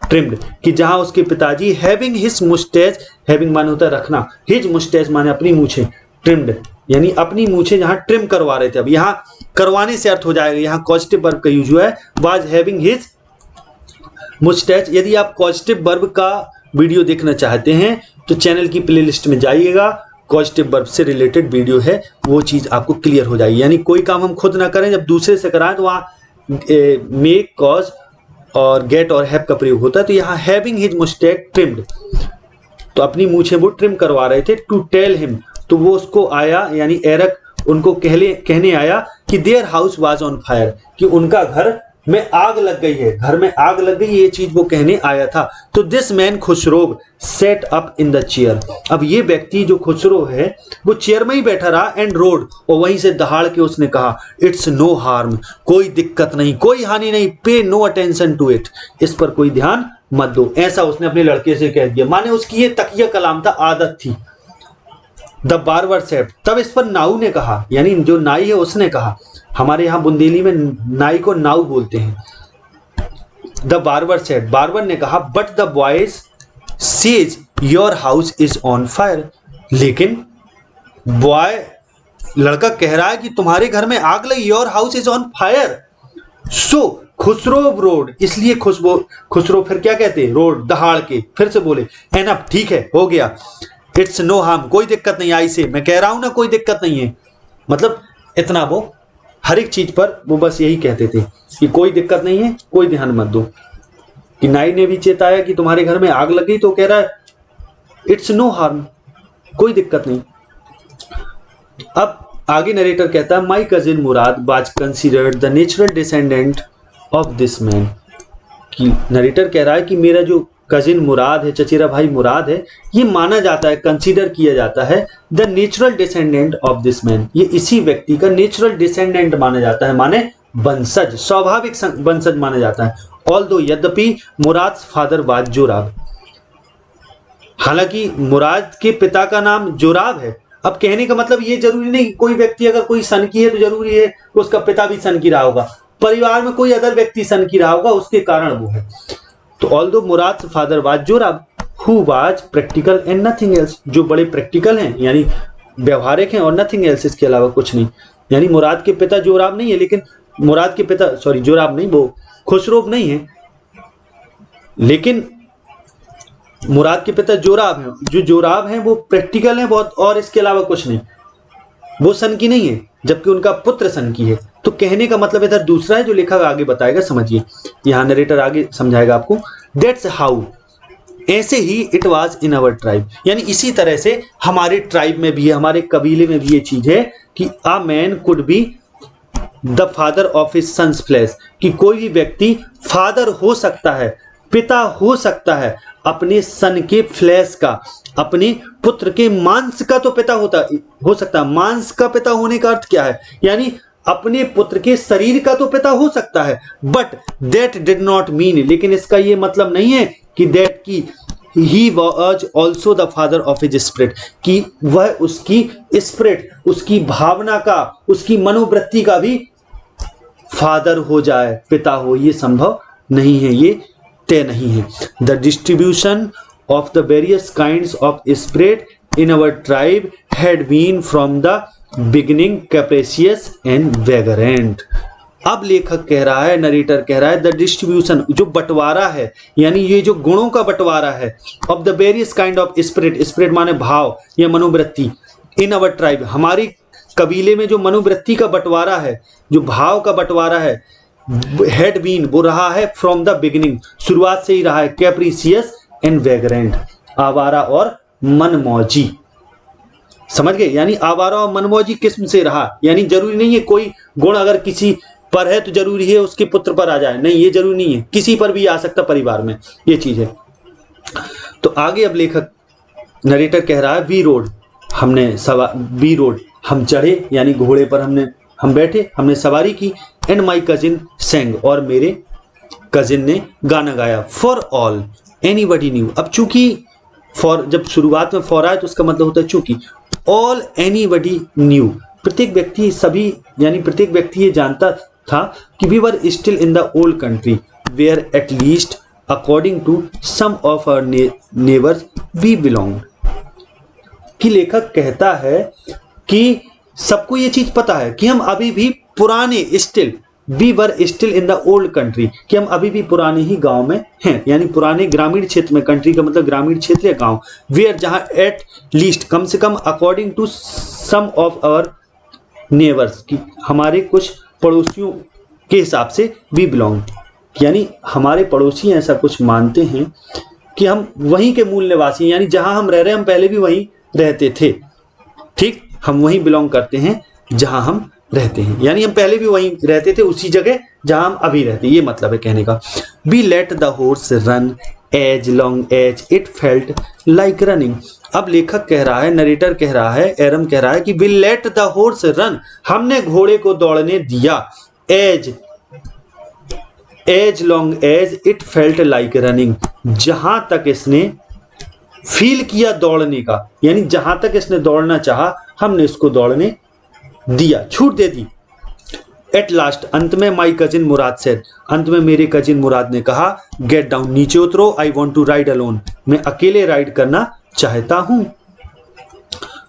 trimmed, कि जहां उसके पिताजी हैविंग हिज मुस्टैच, हैविंग माने होता है रखना, हिज मुस्टैच माने अपनी मूछें, ट्रिम्ड यानी अपनी मूछें जहां ट्रिम करवा रहे थे। अब यहां करवाने से अर्थ हो जाएगा, यहां पॉजिटिव वर्ब का यूज हुआ है, वाज हैविंग हिज मुस्टैच। यदि आप पॉजिटिव वर्ब का वीडियो देखना चाहते हैं तो चैनल की प्लेलिस्ट में जाइएगा, पॉजिटिव वर्ब से रिलेटेड वीडियो है, वो चीज आपको क्लियर हो जाएगी। यानी कोई काम हम खुद ना करें, जब दूसरे से कराएं तो वहां मेक, कॉज और गेट और हैव का प्रयोग होता है। तो यहाँ हैविंग हिज मुस्टैच ट्रिम्ड, तो अपनी मूछें वो ट्रिम करवा रहे थे। टू टेल हिम, तो वो उसको आया, यानी एरक उनको कहने आया कि their house was on fire, कि उनका घर में आग लग गई है, घर में आग लग गई, ये चीज वो कहने आया था। तो this man Khusro set up in the chair, अब ये व्यक्ति जो खुसरो है वो चेयर में ही बैठा रहा, एंड रोड, और वहीं से दहाड़ के उसने कहा इट्स नो हार्म, कोई दिक्कत नहीं, कोई हानि नहीं, पे नो अटेंशन टू इट, इस पर कोई ध्यान मत दो, ऐसा उसने अपने लड़के से कह दिया। माने उसकी ये तकिया कलाम था, आदत थी। द बार्बर सेड, तब इस पर नाऊ ने कहा, यानी जो नाई है उसने कहा, हमारे यहां बुंदेली में नाई को नाऊ बोलते हैं। द बार्बर सेड, बार्बर ने कहा, but the boys says your house is on fire, लेकिन बॉय लड़का कह रहा है कि तुम्हारे घर में आग लगी, your house is on fire. So Khusro road, इसलिए खुसरो फिर क्या कहते हैं, रोड, दहाड़ के फिर से बोले एनफ, ठीक है हो गया, इट्स नो हार्म, कोई दिक्कत नहीं आई से, मैं कह रहा हूं ना कोई दिक्कत नहीं है। मतलब इतना वो हर एक चीज पर वो बस यही कहते थे कि कोई दिक्कत नहीं है, कोई ध्यान मत दो। कि नाई ने भी चेताया कि तुम्हारे घर में आग लगी, तो कह रहा है इट्स नो हार्म, कोई दिक्कत नहीं। अब आगे नरेटर कहता है my cousin Murad was considered the natural descendant of this man. कि नरेटर कह रहा है कि मेरा जो कजिन मुराद है, चचेरा भाई मुराद है, ये माना जाता है, कंसीडर किया जाता है the natural descendant of this man, ये इसी व्यक्ति का नेचुरल डिसेंडेंट माना जाता है, माने वंशज, स्वाभाविक वंशज माना जाता है। ऑल्दो यद्यपि मुराद फादर वाज जोराब, हालांकि मुराद के पिता का नाम जोराब है। अब कहने का मतलब ये जरूरी नहीं, कोई व्यक्ति अगर कोई सन की है तो जरूरी है कि उसका पिता भी सन की रहा होगा, परिवार में कोई अदर व्यक्ति सन की रहा होगा, उसके कारण वो है। तो although Murad father was Zorab who was practical and nothing else, जो बड़े प्रैक्टिकल हैं यानी व्यवहारिक हैं और नथिंग एल्स, इसके अलावा कुछ नहीं। यानी मुराद के पिता जोराब नहीं है, लेकिन मुराद के पिता जोराब नहीं, वो खुसरोब नहीं है, लेकिन मुराद के पिता जोराब हैं। जो जोराब हैं वो प्रैक्टिकल हैं बहुत, और इसके अलावा कुछ नहीं, वो सन की नहीं है, जबकि उनका पुत्र सन की है। तो कहने का मतलब इधर दूसरा है जो लेखक आगे बताएगा, समझिए, यहां नरेटर आगे समझाएगा आपको। दैट्स हाउ, ऐसे ही it was in our tribe, यानी इसी तरह से हमारे ट्राइब में भी है, हमारे कबीले में भी ये चीज है कि a man could be the father of his son's flesh, कि कोई भी व्यक्ति फादर हो सकता है, पिता हो सकता है अपने सन के फ्लैश का, अपने पुत्र के मांस का तो पिता हो सकता है। मांस का पिता होने का अर्थ क्या है, यानी अपने पुत्र के शरीर का तो पिता हो सकता है, but that did not mean, लेकिन इसका ये मतलब नहीं है कि दैट की he was also the father of his spirit, कि वह उसकी स्पिरिट, उसकी भावना का, उसकी मनोवृत्ति का भी फादर हो जाए, पिता हो, ये संभव नहीं है, ये तय नहीं है। The distribution of the various kinds of spirit in our tribe had been from the beginning capricious and vagrant. अब लेखक कह रहा है, नरेटर कह रहा है, द डिस्ट्रीब्यूशन, जो बंटवारा है, यानी ये जो गुणों का बंटवारा है, of the various kind of spirit, spirit माने भाव या मनोवृत्ति, इन अवर ट्राइब, हमारी कबीले में जो मनोवृत्ति का बंटवारा है, जो भाव का बंटवारा है, हैड बीन, वो रहा है फ्रॉम द बिगिनिंग, शुरुआत से ही रहा है, कैप्रिसियस एंड वेगरेंट, आवारा और मनमौजी, समझ गए, यानी आवारा और मनमौजी किस्म से रहा। यानी जरूरी नहीं है कोई गुण अगर किसी पर है तो जरूरी है उसके पुत्र पर आ जाए, नहीं, ये जरूरी नहीं है, किसी पर भी आ सकता परिवार में, ये चीज है। तो आगे अब लेखक नरेटर कह रहा है वी रोड, वी रोड, हम चढ़े, यानी घोड़े पर हम बैठे, हमने सवारी की, एंड माई कजिन सेंग, और मेरे कजिन ने गाना गाया, फॉर ऑल एनीबडी न्यू। अब चूंकि फॉर, जब शुरुआत में फॉर आए तो उसका मतलब होता है चूंकि, ऑल एनीबडी न्यू, प्रत्येक व्यक्ति, सभी, यानी प्रत्येक व्यक्ति ये जानता था कि we were still in the old country where at least according to some of our neighbours we belong. कि लेखक कहता है कि सबको ये चीज पता है कि हम अभी भी पुराने, still, we were still in the old country, कि हम अभी भी पुराने ही गांव में हैं, यानी पुराने ग्रामीण क्षेत्र में, कंट्री का मतलब ग्रामीण क्षेत्र या गांव, वेयर, जहां एट लीस्ट, कम से कम, according to some of our neighbours, कि हमारे कुछ पड़ोसियों के हिसाब से वी बिलोंग, यानी हमारे पड़ोसी ऐसा कुछ मानते हैं कि हम वहीं के मूल निवासी, यानी जहां हम रह रहे हैं हम पहले भी वहीं रहते थे, ठीक, हम वहीं बिलोंग करते हैं जहां हम रहते हैं, यानी हम पहले भी वहीं रहते थे, उसी जगह जहां हम अभी रहते हैं, ये मतलब है कहने का। We let the horse run as long as it felt like running. अब लेखक कह रहा है, नरेटर कह रहा है, एरम कह रहा है कि we let the horse run, हमने घोड़े को दौड़ने दिया, as long as it felt like running, जहां तक इसने फील किया दौड़ने का, यानी जहां तक इसने दौड़ना चाहा हमने इसको दौड़ने दिया, छूट दे दी। एट लास्ट, अंत में, माई कजिन मुराद सेड, अंत में मेरे कजिन मुराद ने कहा, गेट डाउन, नीचे उतरो, I want to ride alone, मैं अकेले राइड करना चाहता हूं।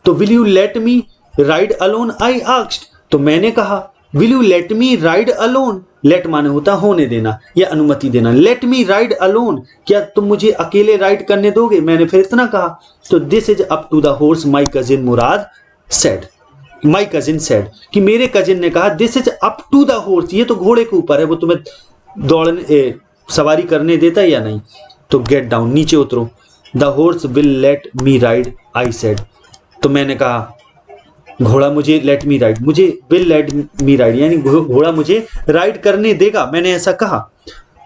तो will you let me ride alone I asked, तो मैंने कहा will you let me ride alone, let माने होता होने देना या अनुमति देना, लेट मी राइड अलोन, क्या तुम मुझे अकेले राइड करने दोगे, मैंने फिर इतना कहा। तो this is up to the horse my cousin Murad said, my cousin said कि मेरे कजिन ने कहा this is up to the horse, ये तो घोड़े के ऊपर है, वो तुम्हें दौड़ने सवारी करने देता है या नहीं। तो गेट डाउन, नीचे उतरो। The horse will let me ride I said, तो मैंने कहा घोड़ा मुझे लेट मी राइड, मुझे विल लेट मी राइड यानी घोड़ा मुझे राइड करने देगा, मैंने ऐसा कहा।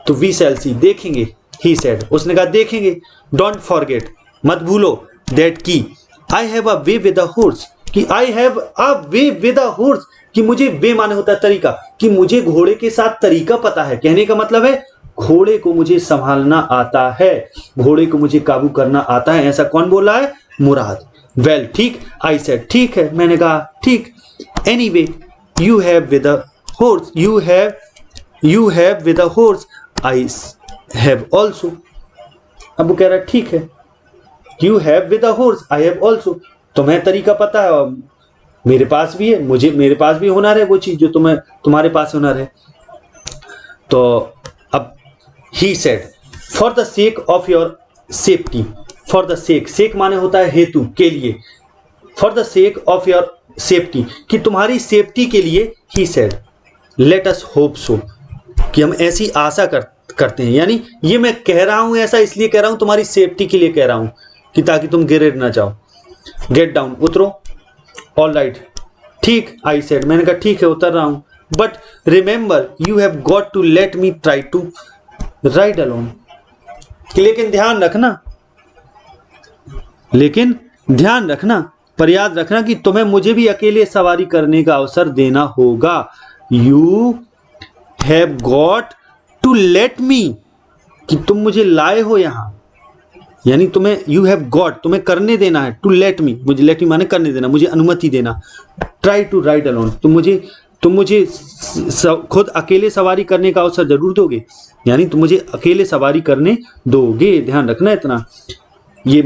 तो वी शैल सी, देखेंगे, ही सेड, उसने कहा देखेंगे। डोंट फॉरगेट, मत भूलो, दैट की I have a way with the horse, कि I have a way with the horse, कि मुझे वे माने होता है तरीका, कि मुझे घोड़े के साथ तरीका पता है। कहने का मतलब है घोड़े को मुझे संभालना आता है, घोड़े को मुझे काबू करना आता है। ऐसा कौन बोल रहा है? मुराद। वेल, ठीक, आई सेड, ठीक है, मैंने कहा ठीक। Anyway you have with the horse, you have with the horse, I have also. अब वो कह रहा है ठीक है, you have with the horse, I have also, तुम्हें तरीका पता है और मेरे पास भी है, मेरे पास भी हुनर है वो चीज जो तुम्हारे पास हुनर है। तो अब he said for the sake of your safety, for the sake, sake माने होता है हेतु, के लिए, for the sake of your safety, कि तुम्हारी सेफ्टी के लिए, he said let us hope so, कि हम ऐसी आशा करते हैं। यानी ये मैं कह रहा हूं ऐसा इसलिए कह रहा हूं, तुम्हारी सेफ्टी के लिए कह रहा हूं, कि ताकि तुम गिर ना जाओ। गेट डाउन, उतरो। ऑल राइट, ठीक, आई सेड, मैंने कहा ठीक है, उतर रहा हूं। But remember you have got to let me try to ride alone, लेकिन ध्यान रखना, पर याद रखना कि तुम्हें मुझे भी अकेले सवारी करने का अवसर देना होगा। You have got to let me, कि तुम मुझे लाए हो यहां, यानी तुम्हें, यू हैव गॉट, तुम्हें करने देना है, टू लेट मी, मुझे लेट मी माने करने देना, मुझे अनुमति देना। ट्राई टू राइड अलोन, तुम मुझे खुद अकेले सवारी करने का अवसर जरूर दोगे, यानी तुम मुझे अकेले सवारी करने दोगे, ध्यान रखना इतना। ये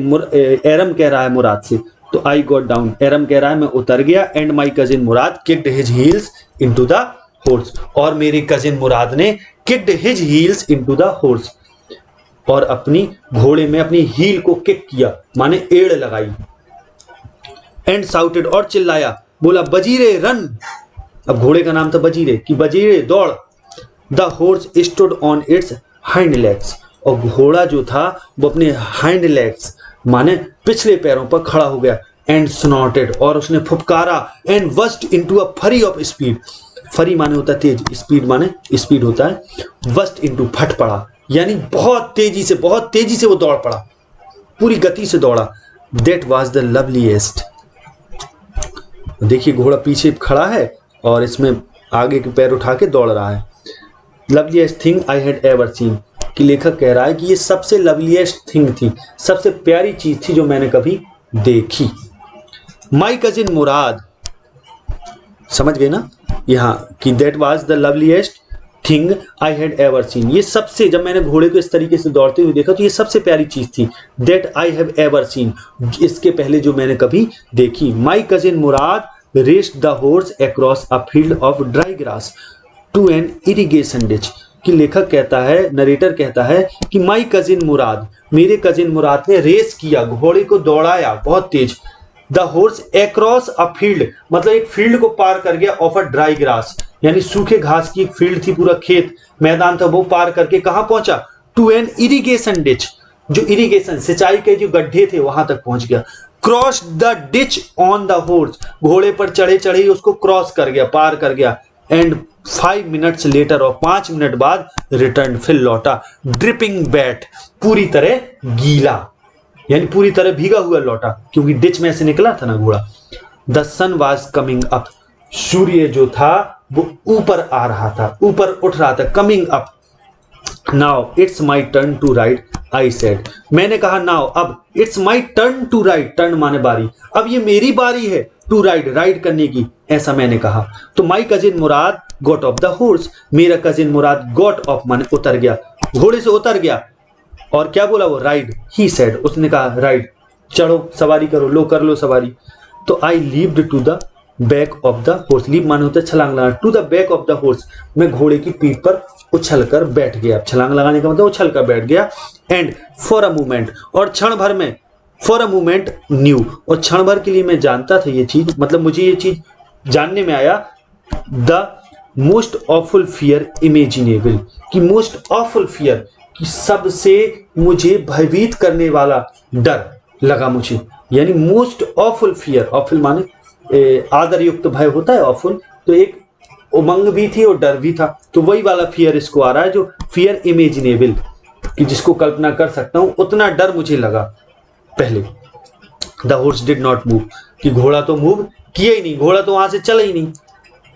एरम कह रहा है मुराद से। तो आई गॉट डाउन, एरम कह रहा है मैं उतर गया, and my cousin Murad kicked his heels into the horse, और मेरे कजिन मुराद ने kicked his heels into the horse, और अपनी घोड़े में अपनी हील को किक किया, माने एड़ लगाई। एंड साउटेड, और चिल्लाया, बोला बजीरे रन, अब घोड़े का नाम था बजीरे, कि बजीरे दौड़। The horse stood on it's hind legs, और घोड़ा जो था वो अपने हाइंड लेग्स माने पिछले पैरों पर खड़ा हो गया। एंड स्नॉटेड, और उसने फुफकारा। एंड वस्ट इनटू अ फरी ऑफ स्पीड, फरी माने होता है तेज, स्पीड माने स्पीड होता है। वस्ट इनटू, फट पड़ा, यानी बहुत तेजी से वो दौड़ पड़ा, पूरी गति से दौड़ा। दैट वाज द लवलीएस्ट, देखिए घोड़ा पीछे खड़ा है और इसमें आगे के पैर उठा के दौड़ रहा है। Loveliest thing I had ever seen, कि लेखक कह रहा है कि ये सबसे लवलीएस्ट थिंग थी, सबसे प्यारी चीज थी जो मैंने कभी देखी। माई कजिन मुराद, समझ गए ना यहाँ, कि that was the loveliest thing I had ever seen, ये सबसे, जब मैंने घोड़े को इस तरीके से दौड़ते हुए देखा तो ये सबसे प्यारी चीज थी। That I have ever seen, इसके पहले जो मैंने कभी देखी। My cousin Mourad raced the horse across a field of dry grass to an irrigation ditch, कि लेखक कहता है, नरेटर कहता है कि माई कजिन मुराद, मेरे कजिन मुराद ने रेस किया, घोड़े को दौड़ाया बहुत तेज। The horse across a field, मतलब एक फील्ड को पार कर गया, ऑफ अ ड्राई ग्रास, यानी सूखे घास की एक फील्ड थी, पूरा खेत मैदान था, वो पार करके कहां पहुंचा? टू एन इरिगेशन डिच, जो इरिगेशन सिंचाई के जो गड्ढे थे वहां तक पहुंच गया। Cross the ditch on the horse, घोड़े पर चढ़े चढ़े ही उसको क्रॉस कर गया, पार कर गया। एंड 5 मिनट्स लेटर, और 5 मिनट बाद रिटर्न, फिर लौटा। ड्रिपिंग बैट, पूरी तरह गीला, यानी पूरी तरह भीगा हुआ लौटा, क्योंकि डिच में से निकला था ना घोड़ा। The sun was coming up, सूर्य जो था वो ऊपर आ रहा था, ऊपर उठ रहा था, coming up. Now it's my turn to ride, I said, मैंने कहा नाउ, अब, it's my turn to ride, turn माने बारी, अब ये मेरी बारी है, टू राइड, राइड करने की, ऐसा मैंने कहा। तो my cousin Murad got off the horse, मेरा कजिन मुराद गॉट ऑफ माने उतर गया, घोड़े से उतर गया, और क्या बोला वो? राइड, ही सेड, उसने कहा राइड, चढ़ो, सवारी करो, लो कर लो सवारी। तो I leaped to the back of the horse, leap माने होता है छलांग लगाना, to the back of the horse, मैं घोड़े की पीठ पर उछल कर बैठ गया, छलांग लगाने का मतलब उछल कर बैठ गया, एंड फॉर अ मोमेंट, और क्षण भर में, फॉर अ मोमेंट न्यू, और क्षण भर के लिए मैं जानता था ये चीज, मतलब मुझे ये चीज जानने में आया, the most awful fear imaginable, कि मोस्ट ऑफुल फियर, कि सबसे मुझे भयभीत करने वाला डर लगा मुझे, यानी मोस्ट ऑफुल फियर, ऑफुल माने आदर युक्त भय होता है ऑफुल, तो एक उमंग भी थी और डर भी था, तो वही वाला फियर इसको आ रहा है, जो फियर इमेजिनेबल, कि जिसको कल्पना कर सकता हूं, उतना डर मुझे लगा पहले। The horse did not move, कि घोड़ा तो मूव किया ही नहीं, घोड़ा तो वहां से चला ही नहीं।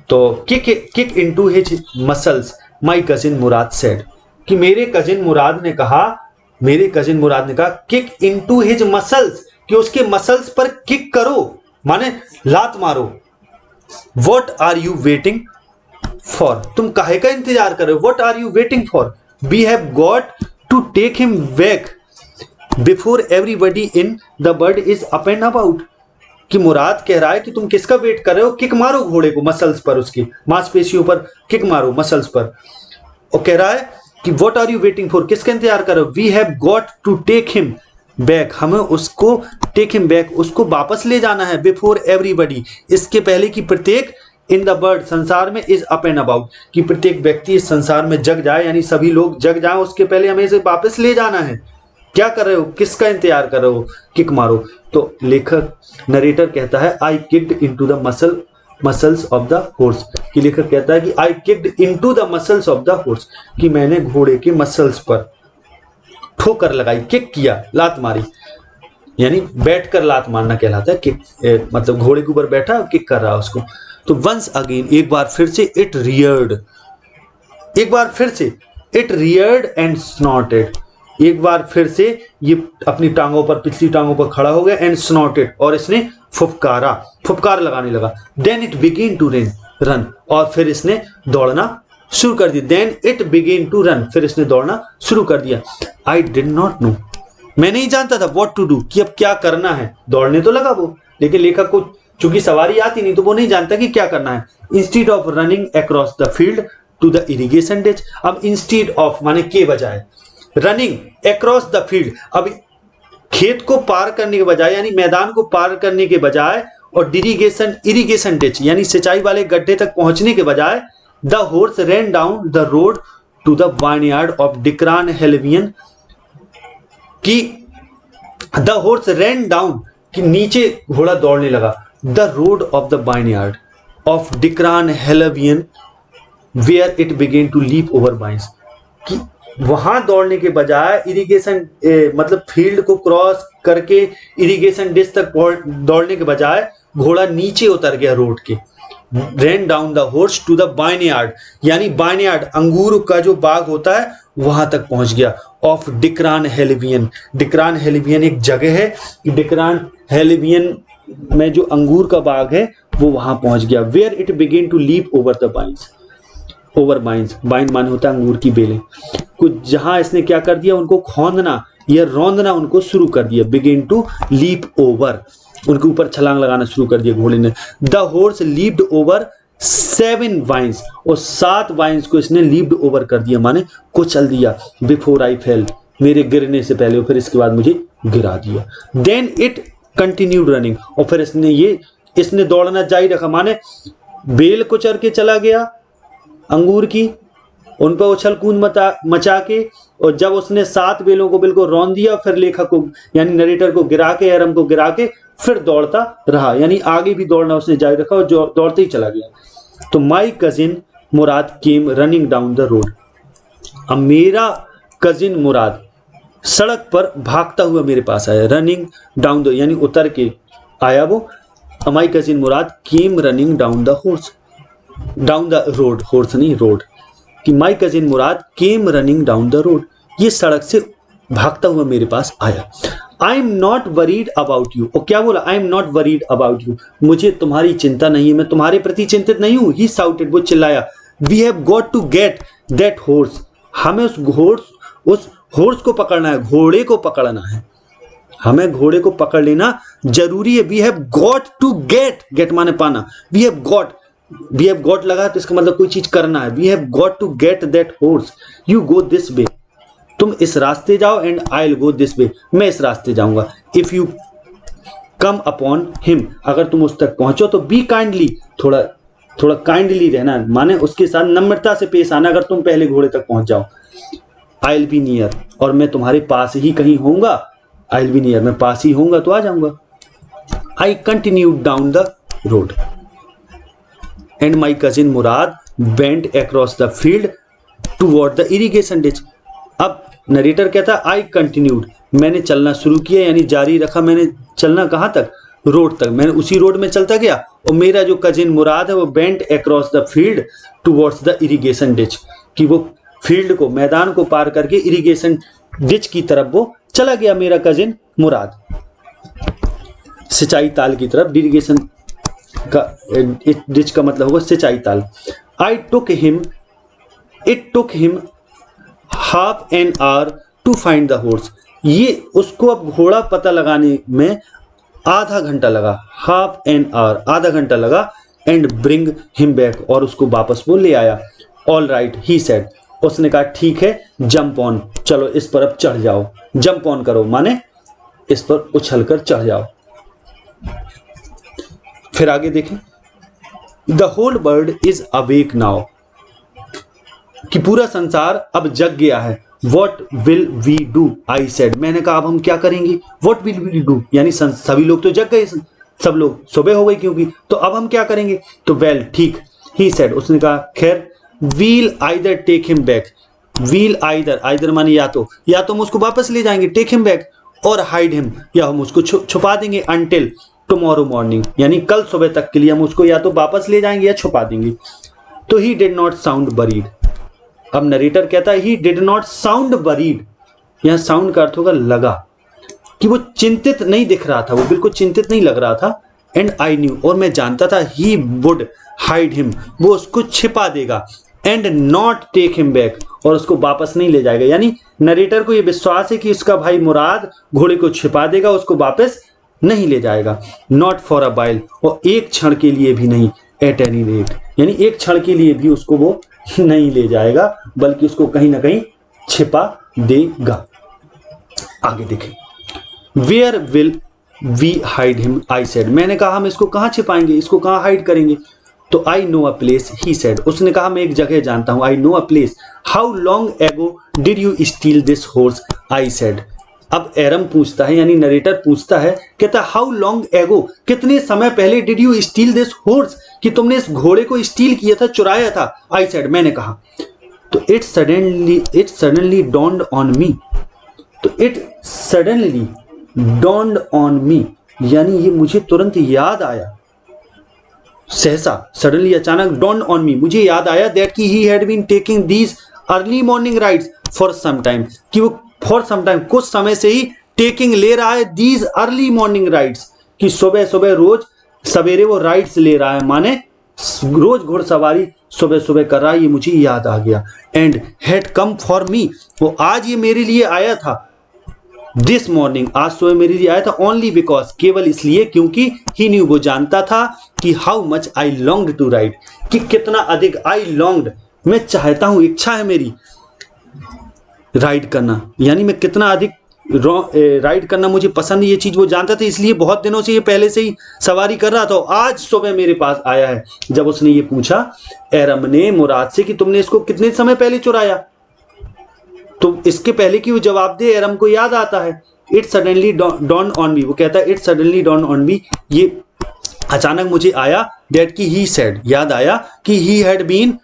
तो kick into his muscles my cousin Murad said, कि मेरे कजिन मुराद ने कहा, किक इनटू हिज मसल्स, कि उसके मसल्स पर किक करो, माने लात मारो। What are you waiting for, तुम काहे का इंतजार कर रहे हो, what are you waiting for, we have got to take him back before everybody in the bird is up and about, कि मुराद कह रहा है कि तुम किसका वेट कर रहे हो, किक मारो घोड़े को, मसल्स पर, उसकी मांसपेशियों पर किक मारो, मसल्स पर, और कह रहा है कि what are you waiting for, किसका इंतजार कर रहे हो, we have got to take him back, हमें उसको टेक हिम बैक, उसको वापस ले जाना है, बिफोर एवरीबडी, इसके पहले कि प्रत्येक, इन द बर्ड, संसार में, इज अप एंड अबाउट, कि प्रत्येक व्यक्ति इस संसार में जग जाए, यानी सभी लोग जग जाए, उसके पहले हमें इसे वापस ले जाना है। क्या कर रहे हो, किसका इंतजार कर रहे हो, किक मारो। तो लेखक, नरेटर कहता है, I kicked into the muscles of the horse, कि लेखक कहता है कि I kicked into the muscles of the horse, कि मैंने घोड़े के मसल्स पर ठोकर लगाई, किक किया, लात मारी, यानी बैठकर लात मारना कहलाता है किक, मतलब घोड़े के ऊपर बैठा किक कर रहा है उसको। तो वंस अगेन, एक बार फिर से, इट रियर्ड एंड स्नॉटेड, एक बार फिर से ये अपनी टांगों पर, पिछली टांगों पर खड़ा हो गया, एंड स्नॉटेड, और इसने फुफकार लगाने लगा। Then it began to run, और फिर इसने दौड़ना शुरू कर दिया। Then it began to run, फिर इसने दौड़ना शुरू कर दिया। आई डिड नॉट नो, मैं नहीं जानता था, व्हाट टू डू, कि अब क्या करना है। दौड़ने तो लगा वो, लेकिन लेखक को चूंकि सवारी आती नहीं, तो वो नहीं जानता कि क्या करना है। Instead of running across the field to the irrigation ditch, अब इंस्टीड ऑफ माने के बजाय, रनिंग अक्रॉस द फील्ड, अब खेत को पार करने के बजाय, यानी मैदान को पार करने के बजाय, और इरिगेशन डिच यानी सिंचाई वाले गड्ढे तक पहुंचने के बजाय, the horse ran down the road to the vineyard of Dikran Halabian, कि द हॉर्स रैन डाउन, कि नीचे घोड़ा दौड़ने लगा, the road of the vineyard of Dikran Halabian where it began to leap over vines, कि वहां दौड़ने के बजाय इरिगेशन मतलब फील्ड को क्रॉस करके इरिगेशन डिश तक दौड़ने के बजाय घोड़ा नीचे उतर गया रोड के। Ran down the horse to the vineyard, यानी वाइनयार्ड अंगूर का जो बाग होता है वहां तक पहुंच गया, ऑफ डिक्रान हेलेवियन, डिक्रान हेलेवियन एक जगह है, डिक्रान हेलेवियन में जो अंगूर का बाग है वो वहां पहुंच गया। Where it began to leap over the vines, over vines, vine माने होता है अंगूर की बेलें, कुछ जहां इसने क्या कर दिया, उनको खोंदना या रौंदना उनको शुरू कर दिया। बिगेन टू लीप ओवर, उनके ऊपर छलांग लगाना शुरू कर दिया घोड़े ने। The horse leaped over 7 vines, और 7 वाइन्स को इसने लीप्ड ओवर कर दिया, माने कुचल दिया। बिफोर आई फेल, मेरे गिरने से पहले, और फिर इसके बाद मुझे गिरा दिया। देन इट कंटिन्यूड रनिंग, और फिर इसने दौड़ना जारी रखा, माने बेल को चर के चला गया अंगूर की, उन पर उछल कूद मचा के, और जब उसने 7 बेलों को बिल्कुल रौंद दिया, फिर लेखक को यानी नरेटर को गिरा के, एरम को गिरा के, फिर दौड़ता रहा, यानी आगे भी दौड़ना उसने जारी रखा और दौड़ते ही चला गया। तो my cousin Murad came running down the road, अब मेरा कजिन मुराद सड़क पर भागता हुआ मेरे पास आया। रनिंग डाउन द यानी उतर के आया वो। माई cousin Murad came running down the horse, down the road, horse नहीं रोड, कि माई cousin Murad came running down the road, ये सड़क से भागता हुआ मेरे पास आया। I am not worried about you, और क्या बोला, I am not worried about you, मुझे तुम्हारी चिंता नहीं है, मैं तुम्हारे प्रति चिंतित नहीं हूं। ही साउटेड, वो चिल्लाया। We have got to get that horse, हमें उस हॉर्स को पकड़ना है, घोड़े को पकड़ना है। हमें घोड़े को पकड़ लेना जरूरी है। We have got to get, get माने पाना, वी हैव गॉट लगा तो इसका मतलब कोई चीज करना है। We have got to get that horse, you go this way, तुम इस रास्ते जाओ, and I will go this way, मैं इस रास्ते जाऊंगा। If you come upon him, अगर तुम उस तक पहुंचो तो बी काइंडली, थोड़ा काइंडली रहना, माने उसके साथ नम्रता से पेश आना अगर तुम पहले घोड़े तक पहुंच जाओ। आई विल बी नियर, और मैं तुम्हारे पास ही कहीं होऊंगा। आई विल बी नियर, मैं पास ही होऊंगा तो आ जाऊंगा। I continued down the road and my cousin Murad went across the field toward the irrigation ditch. अब नरेटर कहता है आई कंटिन्यूड, मैंने चलना शुरू किया, यानी जारी रखा। मैंने चलना कहाँ तक? रोड तक। मैंने उसी रोड में चलता गया, और मेरा जो कजिन मुराद है वो went across the field towards the irrigation ditch, कि वो फील्ड को, मैदान को पार करके इरिगेशन डिच की तरफ वो चला गया, मेरा कजिन मुराद, सिंचाई ताल की तरफ। इरिगेशन का डिच का मतलब होगा सिंचाई ताल। I took him, it took him half an hour to find the horse, ये उसको अब घोड़ा पता लगाने में आधा घंटा लगा। हाफ एन आवर, आधा घंटा लगा। एंड ब्रिंग हिम बैक, और उसको वापस वो ले आया। ऑल राइट ही सेड, उसने कहा ठीक है, जंप ऑन, चलो इस पर अब चढ़ जाओ। जंप ऑन करो माने इस पर उछलकर चढ़ जाओ। फिर आगे देखें, the whole world is awake now, कि पूरा संसार अब जग गया है। What will we do, I said, मैंने कहा अब हम क्या करेंगे। वॉट विल वी डू, यानी सभी लोग तो जग गए, सब लोग सुबह हो गई क्योंकि, तो अब हम क्या करेंगे। तो वेल ठीक, ही सेड, उसने कहा खैर, we'll either take him back, we'll either माने या तो हम उसको वापस ले जाएंगे, टेक हिम बैक, और हाइड हिम, या हम उसको छुपा देंगे, अंटिल टुमारो मॉर्निंग, यानी कल सुबह तक के लिए हम उसको या तो वापस ले जाएंगे या छुपा देंगे। तो he did not sound worried, अब नरेटर कहता है he did not sound worried, यहां साउंड का अर्थ होगा लगा, कि वो चिंतित नहीं दिख रहा था, वो बिल्कुल चिंतित नहीं लग रहा था। एंड आई न्यू, और मैं जानता था, ही वुड हाइड हिम, वो उसको छिपा देगा। And not take him back, और उसको वापस नहीं ले जाएगा, यानी नरेटर को ये विश्वास है कि उसका भाई मुराद घोड़े को छिपा देगा, उसको वापस नहीं ले जाएगा। नॉट फॉर अ वाइल, और एक क्षण के लिए भी नहीं। एट एनी रेट, यानी एक क्षण के लिए भी उसको वो नहीं ले जाएगा, बल्कि उसको कहीं ना कहीं छिपा देगा। आगे देखें, where will we hide him, I said, मैंने कहा हम इसको कहाँ छिपाएंगे, इसको कहाँ हाइड करेंगे। तो I know a place, he said, उसने कहा मैं एक जगह जानता हूं। I know a place. How long ago did you steal this horse, I said. अब एरम पूछता है, यानी नरेटर पूछता है, कहता है हाउ लॉन्ग एगो, कितने समय पहले, did you steal this horse, कि तुमने इस घोड़े को स्टील किया था, चुराया था। आई सेड, मैंने कहा। तो it suddenly dawned on me, तो it suddenly dawned on me, यानी ये मुझे तुरंत याद आया, सहसा, सडनली अचानक, डॉन्ड ऑन मी, मुझे याद आया, दैट कि he had been taking these early morning rides for some time, कि वो फॉर सम टाइम, कुछ समय से ही टेकिंग ले रहा है, दीज अर्ली मॉर्निंग राइड्स, कि सुबह सुबह रोज सवेरे वो राइड्स ले रहा है, माने रोज घुड़सवारी सुबह सुबह कर रहा है, ये मुझे याद आ गया। एंड हैड कम फॉर मी, वो आज ये मेरे लिए आया था, दिस मॉर्निंग, आज सुबह मेरे लिए आया था, ओनली बिकॉज, केवल इसलिए क्योंकि, ही न्यू, वो जानता था कि how much I longed to ride, कि कितना अधिक, आई लॉन्ग्ड, मैं चाहता हूं, इच्छा है मेरी राइड करना, यानी मैं कितना अधिक राइड करना मुझे पसंद है, ये चीज वो जानता था, इसलिए बहुत दिनों से ये पहले से ही सवारी कर रहा था, आज सुबह मेरे पास आया है। जब उसने ये पूछा एरम ने मुराद से कि तुमने इसको कितने समय पहले चुराया, तो इसके पहले कि वो जवाब दे, एरम को याद आता है, it suddenly dawn on me, वो कहता है it suddenly dawn on me, ये अचानक मुझे आया, दैट कि ही सेड, याद आया कि he had been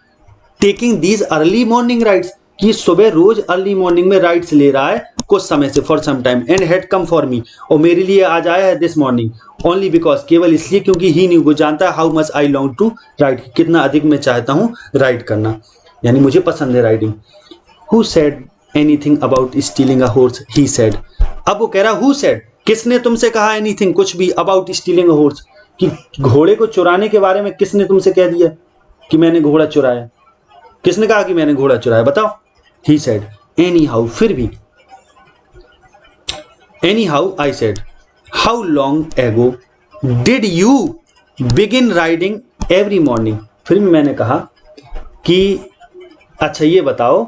taking these early morning rides, कि सुबह रोज अर्ली मॉर्निंग में राइड्स ले रहा है कुछ समय से, for some time. And had come for me, और मेरे लिए आज आया है दिस मॉर्निंग, ओनली बिकॉज, केवल इसलिए क्योंकि ही न्यू, वो जानता है, how much I long to ride, कितना अधिक मैं चाहता हूँ राइड करना, यानी मुझे पसंद है riding. Who said anything about stealing a horse, he said, अब वो कह रहा हु सेड, किसने तुमसे कहा एनीथिंग, कुछ भी, अबाउट स्टीलिंग अ हॉर्स, कि घोड़े को चुराने के बारे में किसने तुमसे कह दिया कि मैंने घोड़ा चुराया, किसने कहा कि मैंने घोड़ा चुराया, बताओ। ही सेड एनी हाउ, फिर भी, any how I said, how long ago did you begin riding every morning. फिर मैंने कहा कि अच्छा ये बताओ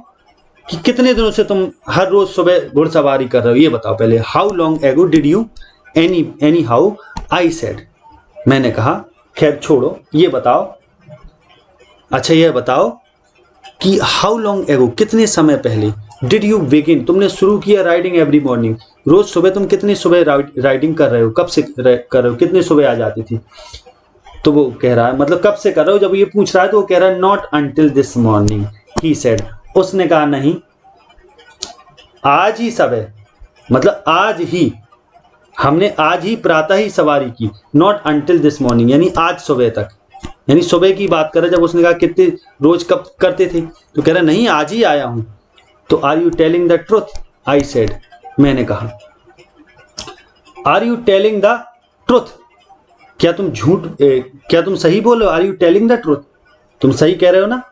कि कितने दिनों से तुम हर रोज सुबह घुड़सवारी कर रहे हो, ये बताओ पहले। How long ago did you, any how I said, मैंने कहा खैर छोड़ो, ये बताओ, अच्छा ये बताओ कि हाउ लॉन्ग एगो कितने समय पहले, डिड यू बिगिन तुमने शुरू किया राइडिंग एवरी मॉर्निंग, रोज सुबह तुम कितनी सुबह राइडिंग कर रहे हो, कब से कर रहे हो, कितने सुबह आ जाती थी। तो वो कह रहा है मतलब कब से कर रहे हो, जब ये पूछ रहा है तो वो कह रहा है not until this morning he said, उसने कहा नहीं आज ही सुबह, मतलब आज ही, हमने आज ही प्रातः ही सवारी की, नॉट अंटिल दिस मॉर्निंग यानी आज सुबह तक, यानी सुबह की बात कर रहे। जब उसने कहा कितने रोज कब करते थे तो कह रहा नहीं आज ही आया हूं। तो are you telling the truth I said, मैंने कहा are you telling the truth, क्या तुम क्या तुम सही बोल रहे हो, are you telling the truth, तुम सही कह रहे हो ना।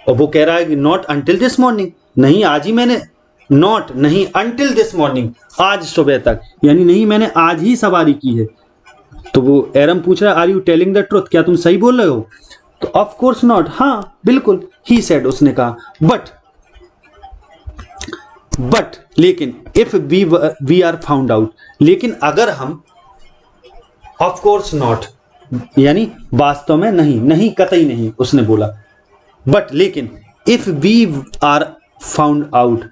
और वो कह रहा है कि नॉट अंटिल दिस मॉर्निंग, नहीं आज ही मैंने, नॉट नहीं अंटिल दिस मॉर्निंग आज सुबह तक, यानी नहीं मैंने आज ही सवारी की है। तो वो एरम पूछ रहा है are you telling the truth, क्या तुम सही बोल रहे हो। तो ऑफ कोर्स नॉट, हाँ बिल्कुल, ही सेड, उसने कहा बट लेकिन if we are found out, लेकिन अगर हम, ऑफ कोर्स नॉट यानी वास्तव में नहीं कतई नहीं, उसने बोला बट लेकिन if we are found out,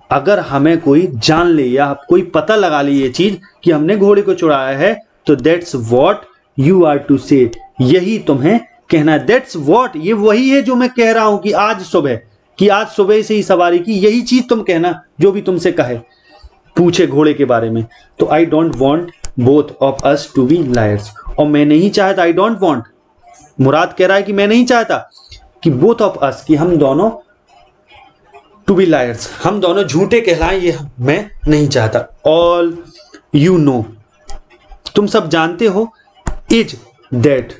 अगर हमें कोई जान ले या कोई पता लगा ले ये चीज कि हमने घोड़े को चुराया है, तो that's what you are to say, यही तुम्हें कहना है। दैट्स व्हाट, ये वही है जो मैं कह रहा हूं कि आज सुबह से ही सवारी की, यही चीज तुम कहना जो भी तुमसे कहे पूछे घोड़े के बारे में। तो I don't want both of us to be liars, और मैं नहीं चाहता, आई डोंट वॉन्ट, मुराद कह रहा है कि मैं नहीं चाहता कि बोथ ऑफ अस, कि हम दोनों, टू बी लायर्स हम दोनों झूठे कहलाएं, ये मैं नहीं चाहता। ऑल यू नो, तुम सब जानते हो, is that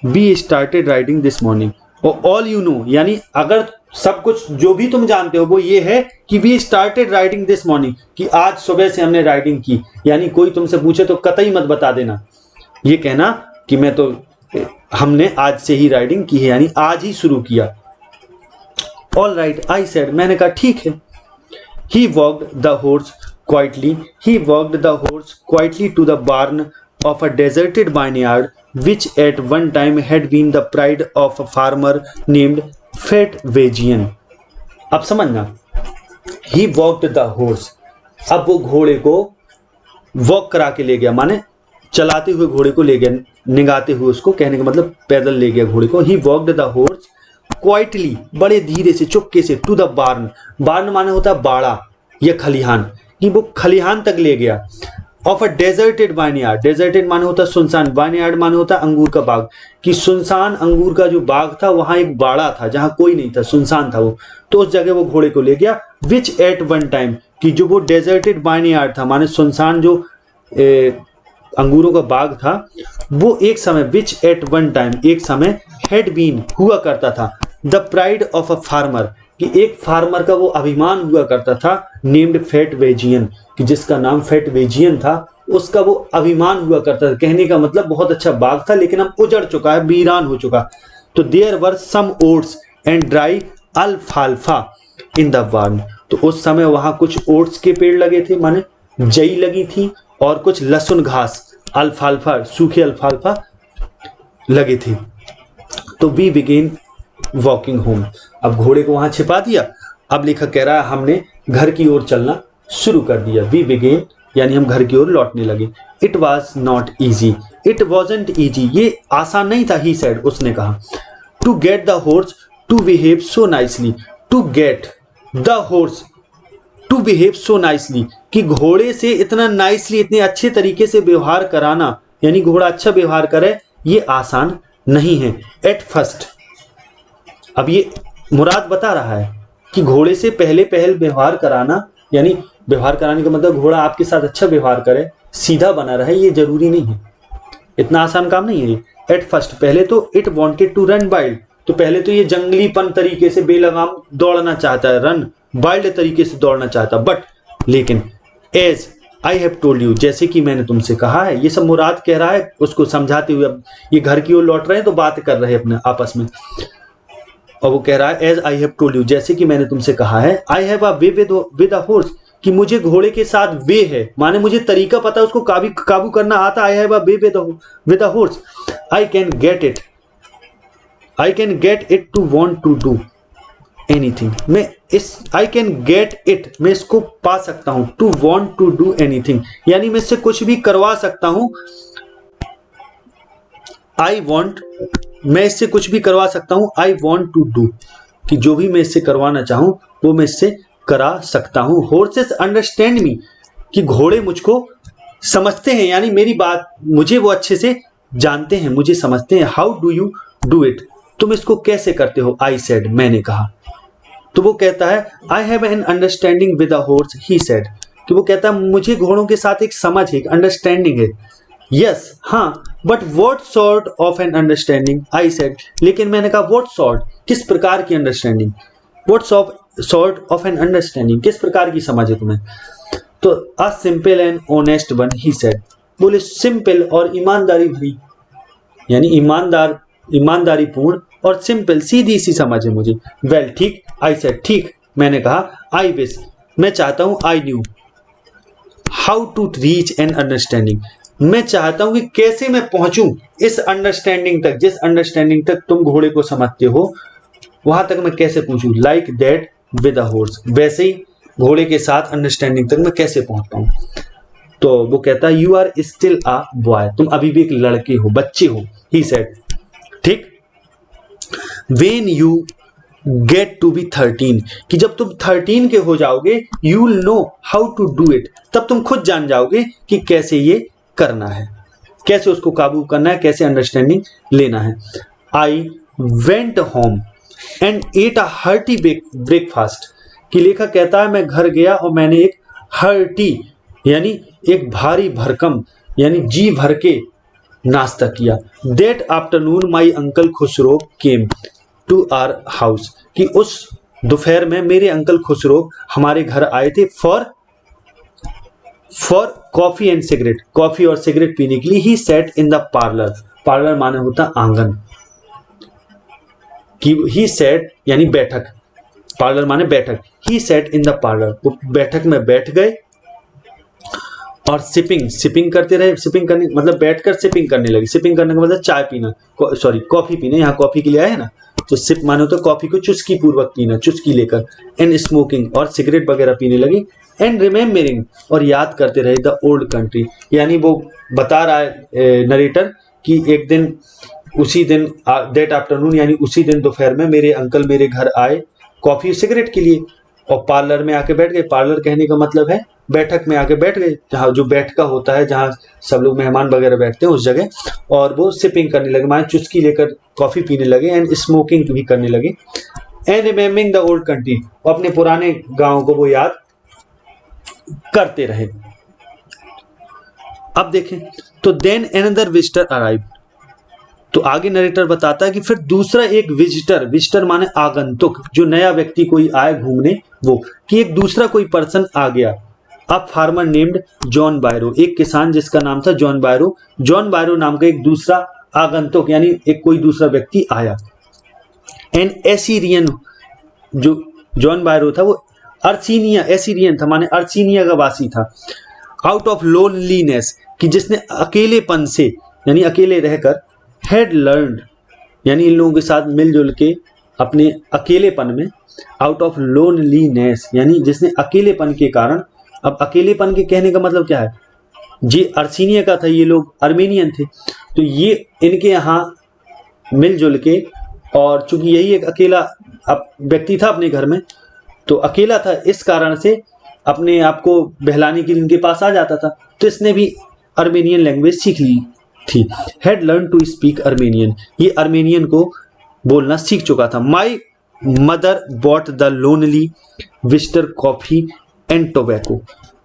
we started riding this morning, और ऑल यू नो यानी अगर सब कुछ जो भी तुम जानते हो वो ये है कि we started riding this morning, कि आज सुबह से हमने राइडिंग की, यानी कोई तुमसे पूछे तो कतई मत बता देना, ये कहना कि हमने आज से ही राइडिंग की है, यानी आज ही शुरू किया। ऑल राइट आई सेड, मैंने कहा ठीक है। He walked the horse quietly to the barn of a deserted vineyard which at one time had been the pride of a farmer named Fetvegian। अब समझना, he walked the horse, अब वो घोड़े को वॉक करा के ले गया, माने चलाते हुए घोड़े को ले गया, निगाते हुए, उसको कहने का मतलब पैदल ले गया घोड़े को। he walked the horse quietly, बड़े धीरे से चुपके से, to the barn माने होता है बाड़ा या खलिहान, कि वो खलिहान तक ले गया। Of a deserted vineyard, deserted माने होता है सुनसान, वाइनयार्ड माने होता है अंगूर का बाग, कि सुनसान अंगूर का जो बाग था वहां एक बाड़ा था जहां कोई नहीं था, सुनसान था वो, तो उस जगह वो घोड़े को ले गया। विच एट वन टाइम, कि जो वो डेजर्टेड वाइनयार्ड था माने सुनसान जो अंगूरों का बाग था, वो एक समय, विच एट वन टाइम एक समय, हैड बीन हुआ करता था, the pride of a farmer, कि एक फार्मर का वो अभिमान हुआ करता था, नेम्ड फेटवेजियन, कि जिसका नाम फेटवेजियन था, उसका वो अभिमान हुआ करता था। कहने का मतलब बहुत अच्छा बाग था लेकिन अब उजड़ चुका है, वीरान हो चुका। तो there were some oats and dry अल्फाल्फा इन द बार्न, तो उस समय वहां कुछ ओट्स के पेड़ लगे थे, माने जई लगी थी, और कुछ लहसुन घास, अल्फाल्फा, सूखे अल्फाल्फा लगे थे। तो वी बिगेन वॉकिंग होम, अब घोड़े को वहां छिपा दिया। अब लेखक कह रहा है हमने घर की ओर चलना शुरू कर दिया। वी बिगेन यानी हम घर की ओर लौटने लगे। It was not easy, it wasn't easy, ये आसान नहीं था। ही सेड, उसने कहा, to get the horse to behave so nicely, to get the horse to behave so nicely, कि घोड़े से इतना नाइसली, इतने अच्छे तरीके से व्यवहार कराना, यानी घोड़ा अच्छा व्यवहार करे, ये आसान नहीं है। एट फर्स्ट, अब ये मुराद बता रहा है कि घोड़े से पहल व्यवहार कराना, यानी व्यवहार कराने का मतलब घोड़ा आपके साथ अच्छा व्यवहार करे, सीधा बना रहे, ये जरूरी नहीं है, इतना आसान काम नहीं है। एट फर्स्ट, पहले तो it wanted to run wild, तो पहले तो ये जंगलीपन तरीके से बेलगाम दौड़ना चाहता है, रन वाइल्ड तरीके से दौड़ना चाहता, बट लेकिन as I have told you, जैसे कि मैंने तुमसे कहा है। ये सब मुराद कह रहा है उसको समझाते हुए। अब ये घर की ओर लौट रहे हैं तो बात कर रहे हैं अपने आपस में, और वो कह रहा है as I have told you, जैसे कि मैंने तुमसे कहा है। I have a way with a horse, कि मुझे घोड़े के साथ वे है, माने मुझे तरीका पता है, उसको काबू करना आता। I have a way with a horse, I can get it to want to do anything. मैं इस आई कैन गेट इट, मैं इसको पा सकता हूं। To want to do anything, यानी मैं इससे कुछ भी करवा सकता हूं। आई वॉन्ट, मैं इससे कुछ भी करवा सकता हूं। आई वॉन्ट टू डू, कि जो भी मैं इससे करवाना चाहूं वो मैं इससे करा सकता हूं। हॉर्सेस अंडरस्टैंड मी, कि घोड़े मुझको समझते हैं, यानी मेरी बात मुझे वो अच्छे से जानते हैं, मुझे समझते हैं। How do you do it, तुम इसको कैसे करते हो। आई सेड, मैंने कहा। तो वो कहता है I have an understanding with a horse, he said, कि वो कहता है मुझे घोड़ों के साथ एक समझ है, एक अंडरस्टैंडिंग है। यस, हाँ, but what sort of an understanding, I said, लेकिन मैंने कहा व्हाट सॉर्ट, किस प्रकार की understanding. What sort of an understanding, किस प्रकार की समझ है तुम्हें। तो a simple and honest one, he said, बोले सिंपल और ईमानदारी भरी, यानी ईमानदारी पूर्ण और सिंपल, सीधी सी समझ है मुझे। वेल, ठीक, आई सेड, ठीक, मैंने कहा। आई विश, मैं चाहता हूं। I knew how to reach an understanding, मैं चाहता हूं कि कैसे मैं पहुंचूं इस अंडरस्टैंडिंग तक, जिस अंडरस्टैंडिंग तक तुम घोड़े को समझते हो, वहां तक मैं कैसे पहुंचूं। Like that with a horse, वैसे ही घोड़े के साथ अंडरस्टैंडिंग तक मैं कैसे पहुंच पाऊं। तो वो कहता है you are still a boy, तुम अभी भी एक लड़के हो, बच्चे हो। ही सेड, ठीक। When you get to be 13, कि जब तुम 13 के हो जाओगे, you will know how to do it, तब तुम खुद जान जाओगे कि कैसे ये करना है, कैसे उसको काबू करना है, कैसे अंडरस्टैंडिंग लेना है। I went home and ate a hearty breakfast, कि लेखक कहता है मैं घर गया और मैंने एक hearty, यानी एक भारी भरकम, यानी जी भर के नाश्ता किया। That afternoon my uncle Khusro came to our house, कि उस दोपहर में मेरे अंकल खुसरो हमारे घर आए थे for coffee and cigarette, coffee और सिगरेट पीने के लिए। He sat in the parlour, parlour माने होता आंगन, कि ही सेट यानी बैठक, पार्लर माने बैठक। ही सेट इन द पार्लर, वो बैठक में बैठ गए और सिपिंग करते रहे। सिपिंग करने मतलब बैठकर सिपिंग करने लगे। सिपिंग करने का मतलब चाय पीना, सॉरी कॉफी पीना, यहाँ कॉफी के लिए आए है ना, तो सिप माने होता कॉफी को चुस्की पूर्वक पीना, चुस्की लेकर। एंड स्मोकिंग, और सिगरेट वगैरह पीने लगी। एंड रिमेम्बरिंग, और याद करते रहे द ओल्ड कंट्री, यानी वो बता रहा है नरेटर कि एक दिन, उसी दिन, दैट आफ्टरनून यानी उसी दिन दोपहर में मेरे अंकल मेरे घर आए कॉफी और सिगरेट के लिए, और पार्लर में आके बैठ गए। पार्लर कहने का मतलब है बैठक में आके बैठ गए, जहाँ जो बैठका होता है, जहाँ सब लोग मेहमान वगैरह बैठते हैं उस जगह, और वो सिपिंग करने लगे, माने चुस्की लेकर कॉफी पीने लगे। एंड स्मोकिंग भी करने लगे। And remembering the old country, और अपने पुराने गांव को वो याद करते रहे। अब देखें तो देन अनदर विजिटर अराइव, तो आगे नरेटर बताता है कि फिर दूसरा एक विजिटर माने आगंतुक, जो नया व्यक्ति कोई आए घूमने, वो, कि एक दूसरा कोई पर्सन आ गया। अब फार्मर नेम्ड जॉन बायरो, एक किसान जिसका नाम था जॉन बायरो। जॉन बायरो नाम का एक दूसरा आगंतुक यानी एक कोई दूसरा व्यक्ति आया। एन एसीरियन, जो जॉन बायरो था वो एसीरियन था, माने अर्सीनिया का वासी था। आउट ऑफ लोनलीनेस, कि जिसने अकेलेपन से यानी अकेले रहकर, हैड लर्नड यानी इन लोगों के साथ मिलजुल के अपने अकेलेपन में, आउट ऑफ लोनलीनेस यानी जिसने अकेलेपन के कारण। अब अकेलेपन के कहने का मतलब क्या है, जी अर्सीनिया का था, ये लोग अर्मेनियन थे, तो ये इनके यहाँ मिलजुल के, और चूंकि यही एक अकेला व्यक्ति था अपने घर में, तो अकेला था, इस कारण से अपने आप को बहलाने के लिए इनके पास आ जाता था, तो इसने भी अर्मेनियन लैंग्वेज सीख ली थी। Had learn to speak Armenian, ये अर्मेनियन को बोलना सीख चुका था। My mother bought the lonely visitor coffee and tobacco,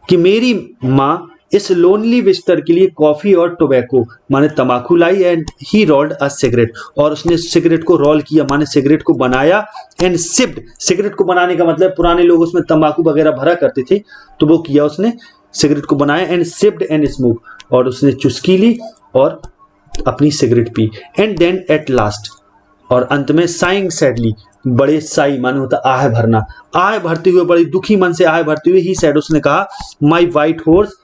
कि मेरी माँ इस लोनली विजिटर के लिए कॉफी और टोबैको माने तंबाकू लाई। And he rolled a cigarette, और उसने सिगरेट को रोल किया माने सिगरेट को बनाया। एंड सिप्ड, सिगरेट को बनाने का मतलब पुराने लोग उसमें तंबाकू वगैरह भरा करते थे, तो वो किया उसने। सिगरेट को बनाया, एंड सिप्ड एंड स्मोक, और उसने चुस्की ली और अपनी सिगरेट पी, एंड देन एट लास्ट, और अंत में साइंग सैडली, बड़े साई माने होता आह भरना, आह भरते हुए, बड़े दुखी मन से आह भरते हुए ही सैड, उसने कहा my white horse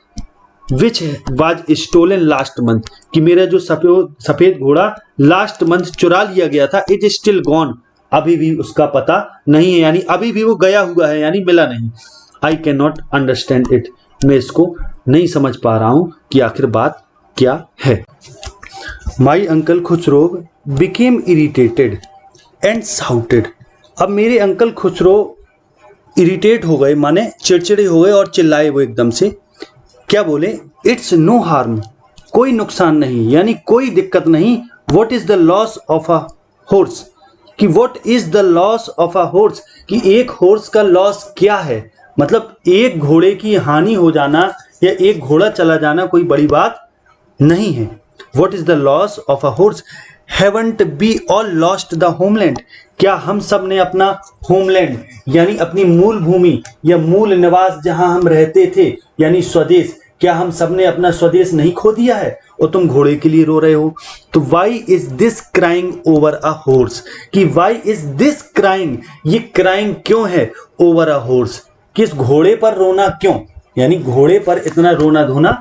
which was stolen last month, कि मेरा जो सफेद घोड़ा लास्ट मंथ चुरा लिया गया था, इट इज स्टिल गॉन, अभी भी उसका पता नहीं है, यानी अभी भी वो गया हुआ है, यानी मिला नहीं। I can not understand it, मैं इसको नहीं समझ पा रहा हूं कि आखिर बात क्या है। माई uncle Khusro became irritated and shouted, अब मेरे अंकल खुसरो इरिटेट हो गए, माने चिड़चिड़े हो गए और चिल्लाए वो एकदम से। क्या बोले? इट्स नो हार्म, कोई नुकसान नहीं, यानी कोई दिक्कत नहीं। What is the loss of a horse, कि what is the loss of a horse, कि एक हॉर्स का लॉस क्या है, मतलब एक घोड़े की हानि हो जाना या एक घोड़ा चला जाना कोई बड़ी बात नहीं है। What is the loss of a horse, haven't be all lost the homeland, क्या हम सब ने अपना होमलैंड यानी अपनी मूल भूमि या मूल निवास जहां हम रहते थे यानी स्वदेश, क्या हम सब ने अपना स्वदेश नहीं खो दिया है? और तुम घोड़े के लिए रो रहे हो। तो why is this crying over a horse, कि वाई इज दिस क्राइंग, ये क्राइंग क्यों है ओवर अ हॉर्स, किस घोड़े पर रोना क्यों, यानी घोड़े पर इतना रोना धोना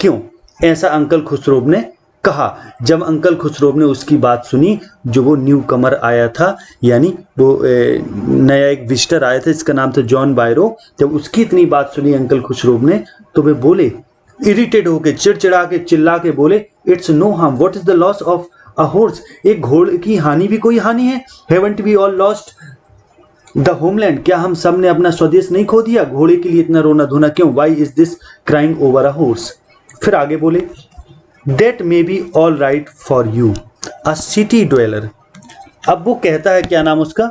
क्यों, ऐसा अंकल खुसरो ने कहा। जब अंकल खुसरो ने उसकी बात सुनी, जो वो न्यू कमर आया था, यानी वो नया एक विजिटर आया था, इसका नाम था जॉन बायरो, जब उसकी इतनी बात सुनी अंकल खुसरो ने, तो वे बोले इरिटेट होके, चिड़चिड़ा के, चिल्ला के बोले it's no harm, what is the loss of a horse, एक घोड़े की हानि भी कोई हानि है। Haven't we all lost the homeland, क्या हम सब ने अपना स्वदेश नहीं खो दिया, घोड़े के लिए इतना रोना धोना क्यों, why is this crying over a horse. फिर आगे बोले That may be all right for you, a city dweller, अब वो कहता है, क्या नाम उसका,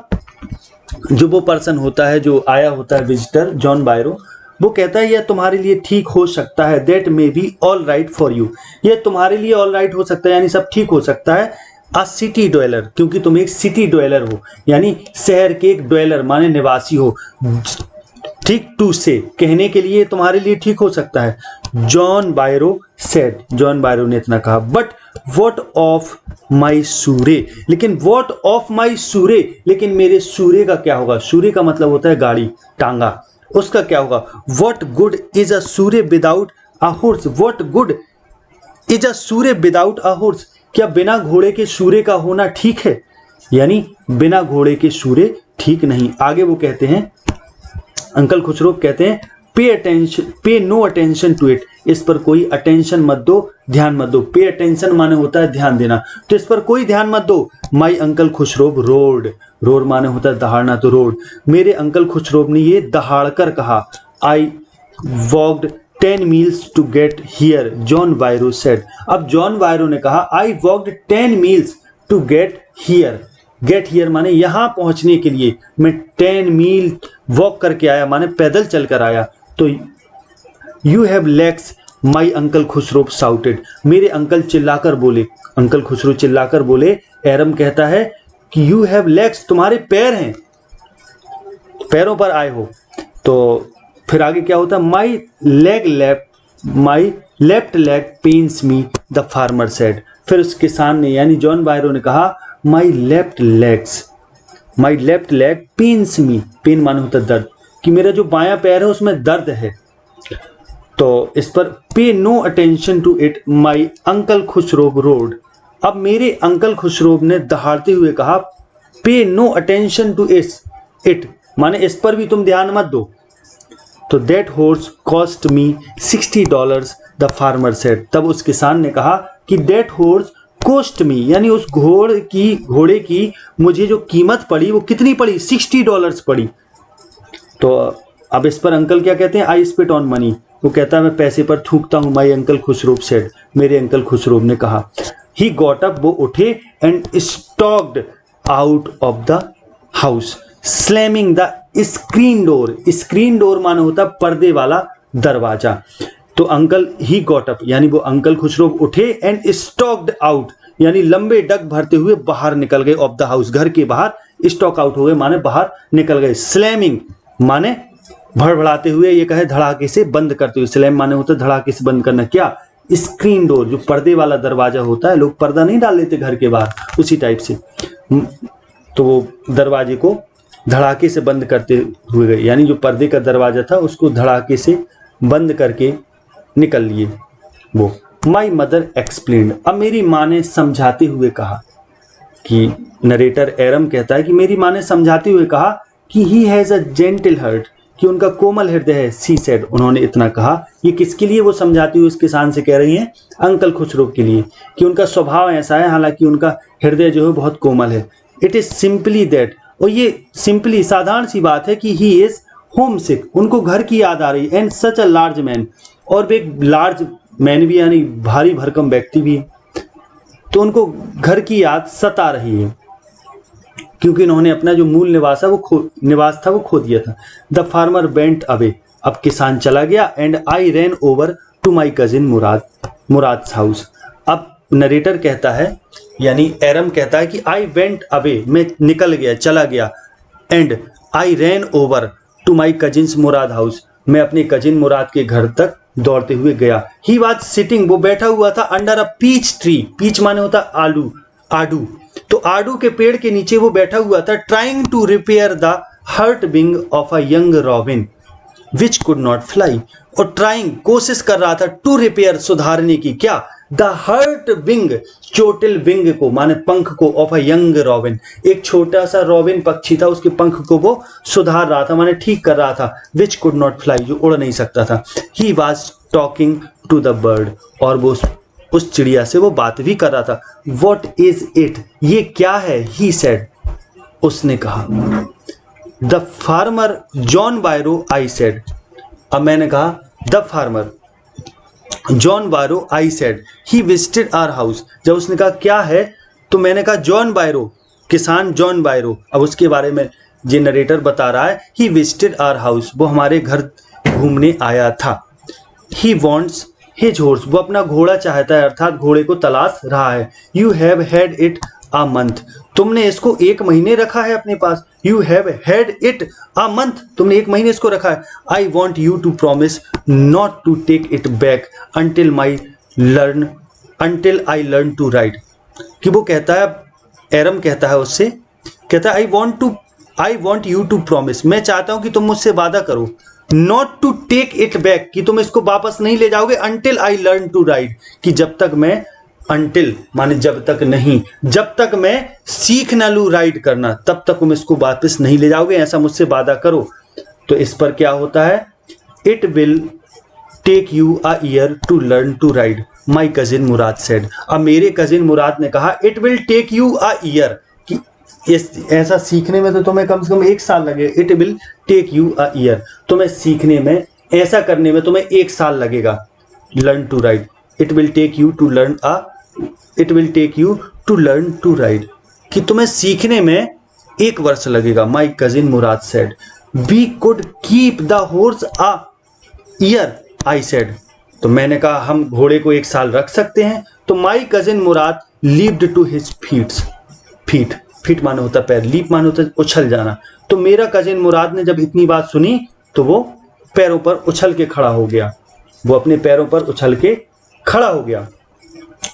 जो वो पर्सन होता है जो आया होता है विजिटर जॉन बायरो, वो कहता है यह तुम्हारे लिए ठीक हो सकता है, That may be all right for you, यह तुम्हारे लिए ऑल राइट हो सकता है, यानी सब ठीक हो सकता है। अ सिटी ड्वेलर, क्योंकि तुम एक सिटी ड्वेलर हो, यानी शहर के एक ड्वेलर माने निवासी हो, ठीक टू से कहने के लिए तुम्हारे लिए ठीक हो सकता है। John Byro said, John Byro ने इतना कहा। बट वॉट ऑफ माई सूरे, लेकिन वॉट ऑफ माई सूरे, लेकिन मेरे सूरे का क्या होगा, सूरे का मतलब होता है गाड़ी, टांगा, उसका क्या होगा। What good is a surrey without a horse, what good is a surrey without a horse, क्या बिना घोड़े के सूरे का होना ठीक है, यानी बिना घोड़े के सूरे ठीक नहीं। आगे वो कहते हैं, अंकल खुसरो कहते हैं पे नो अटेंशन टू इट, इस पर कोई अटेंशन मत दो, ध्यान मत दो। पे अटेंशन माने होता है ध्यान देना, तो इस पर कोई ध्यान मत दो। माई अंकल खुसरो रोड, रोड माने होता है दहाड़ना, तो रोड, मेरे अंकल खुसरो ने ये दहाड़ कर कहा। I walked 10 miles to get here, John Byro said, अब जॉन बायरो ने कहा I walked 10 miles to get here, get here माने यहां पहुंचने के लिए मैं 10 मील वॉक करके आया, माने पैदल चलकर आया। तो you have legs, my uncle Khusro shouted, मेरे अंकल चिल्लाकर बोले, अंकल खुसरो चिल्लाकर बोले। एरम कहता है कि यू हैव लेग्स, तुम्हारे पैर हैं, पैरों पर आए हो। तो फिर आगे क्या होता है, my left leg pains me, the farmer said, फिर उस किसान ने यानी जॉन बायरो ने कहा my left leg pains me, pain माने होता है दर्द, कि मेरा जो बायां पैर है उसमें दर्द है। तो इस पर pay no attention to it, my uncle Khosrove roared, अब मेरे अंकल खुसरो ने दहाड़ते हुए कहा पे नो अटेंशन टू इट माने इस पर भी तुम ध्यान मत दो। तो that horse cost me $60, the farmer said, तब उस किसान ने कहा कि दैट हॉर्स कॉस्ट मी, यानी उस घोड़े की मुझे जो कीमत पड़ी वो कितनी पड़ी, $60 पड़ी। तो अब इस पर अंकल क्या कहते हैं, आई स्पिट ऑन मनी, वो कहता है मैं पैसे पर थूकता हूं। माई अंकल खुसरो सेड, मेरे अंकल खुसरो ने कहा। ही गॉट अप, वो उठे, and stocked out of the house slamming the screen door, screen door माने होता पर्दे वाला दरवाजा। तो अंकल ही गॉट अप यानी वो अंकल खुसरो उठे, एंड स्टॉक्ड आउट यानी लंबे डग भरते हुए बाहर निकल गए, ऑफ द हाउस, घर के बाहर, स्टॉक आउट हो गए माने बाहर निकल गए। स्लैमिंग माने भड़बड़ाते हुए ये कहे धड़ाके से बंद करते हुए, स्लैम माने होता है धड़ाके से बंद करना, क्या स्क्रीन डोर, जो पर्दे वाला दरवाजा होता है, लोग पर्दा नहीं डाल लेते घर के बाहर, उसी टाइप से तो वो दरवाजे को धड़ाके से बंद करते हुए गए, यानी जो पर्दे का दरवाजा था उसको धड़ाके से बंद करके निकल लिए वो। माई मदर एक्सप्लेन्ड, अब मेरी माँ ने समझाते हुए कहा, कि नरेटर एरम कहता है कि मेरी माँ ने समझाते हुए कहा कि he has a gentle heart, कि उनका कोमल हृदय है। सी सेड, उन्होंने इतना कहा। ये किसके लिए वो समझाती हुई उसके शान से कह रही हैं? अंकल खुसरो के लिए, कि उनका स्वभाव ऐसा है, हालांकि उनका हृदय जो है बहुत कोमल है। इट इज सिंपली दैट, और ये सिंपली साधारण सी बात है कि ही इज होम सिक, उनको घर की याद आ रही, and such a large man, और वे एक लार्ज मैन भी यानी भारी भरकम व्यक्ति भी है, तो उनको घर की याद सता रही है, क्योंकि इन्होंने अपना जो मूल निवास था वो खो दिया था। द फार्मर वेंट अवे, अब किसान चला गया। And I ran over to my cousin Murad's house. अब नरेटर कहता है, यानी एरम कहता है कि आई वेंट अवे, मैं निकल गया, चला गया। And I ran over to my cousin's Mourad house, मैं अपने कजिन मुराद के घर तक दौड़ते हुए गया। ही वॉज सिटिंग, वो बैठा हुआ था, under a peach tree, peach माने होता आडू, तो आडू के पेड़ के नीचे वो बैठा हुआ था। Trying to repair the hurt wing of a young robin which could not fly, और ट्राइंग कोशिश कर रहा था, टू रिपेयर सुधारने की, क्या? द हर्ट विंग, चोटिल विंग को माने पंख को, ऑफ अ यंग रॉबिन, एक छोटा सा रॉबिन पक्षी था, उसके पंख को वो सुधार रहा था, माने ठीक कर रहा था। विच कुड नॉट फ्लाई, जो उड़ नहीं सकता था। He was talking to the bird, और वो उस चिड़िया से वो बात भी कर रहा था। वॉट इज इट, ये क्या है? ही सेड, उसने कहा। The farmer John Byro, I said, अब मैंने कहा the farmer John Byro, I said, he visited our house, जब उसने कहा क्या है, तो मैंने कहा जॉन बायरो, किसान जॉन बायरो। अब उसके बारे में जे नरेटर बता रहा है, ही विजिटेड आवर हाउस, वो हमारे घर घूमने आया था। ही वॉन्ट्स हिज हॉर्स, वो अपना घोड़ा चाहता है, अर्थात घोड़े को तलाश रहा है। You have had it a month, तुमने इसको 1 महीने रखा है अपने पास। You have had it a month, तुमने 1 महीने इसको रखा है। I want you to promise not to take it back until I learn to ride, कि वो कहता है, एरम कहता है उससे, कहता है I want you to promise, मैं चाहता हूं कि तुम मुझसे वादा करो, not to take it back, कि तुम इसको वापस नहीं ले जाओगे, until I learn to ride, कि जब तक मैं, अंटिल माने जब तक नहीं, जब तक मैं सीख ना लूं राइड करना, तब तक तुम इसको वापस नहीं ले जाओगे, ऐसा मुझसे वादा करो। तो इस पर क्या होता है? It will take you a year to learn to ride, my cousin Murad said. अब मेरे कजिन मुराद ने कहा, it will take you a year, कि ऐसा सीखने में तो तुम्हें कम से कम 1 साल लगेगा। It will take you a year, तुम्हें सीखने में, ऐसा करने में तुम्हें 1 साल लगेगा। Learn to ride, it will take you to learn to ride, कि तुम्हें सीखने में 1 वर्ष लगेगा। My cousin Murad said, we could keep the horse a year, I said, तो मैंने कहा हम घोड़े को 1 साल रख सकते हैं। तो my cousin Mourad leaped to his feet माने होता पैर, लीप माने होता उछल जाना। तो मेरा कजिन मुराद ने जब इतनी बात सुनी तो वो पैरों पर उछल के खड़ा हो गया, वो अपने पैरों पर उछल के खड़ा हो गया।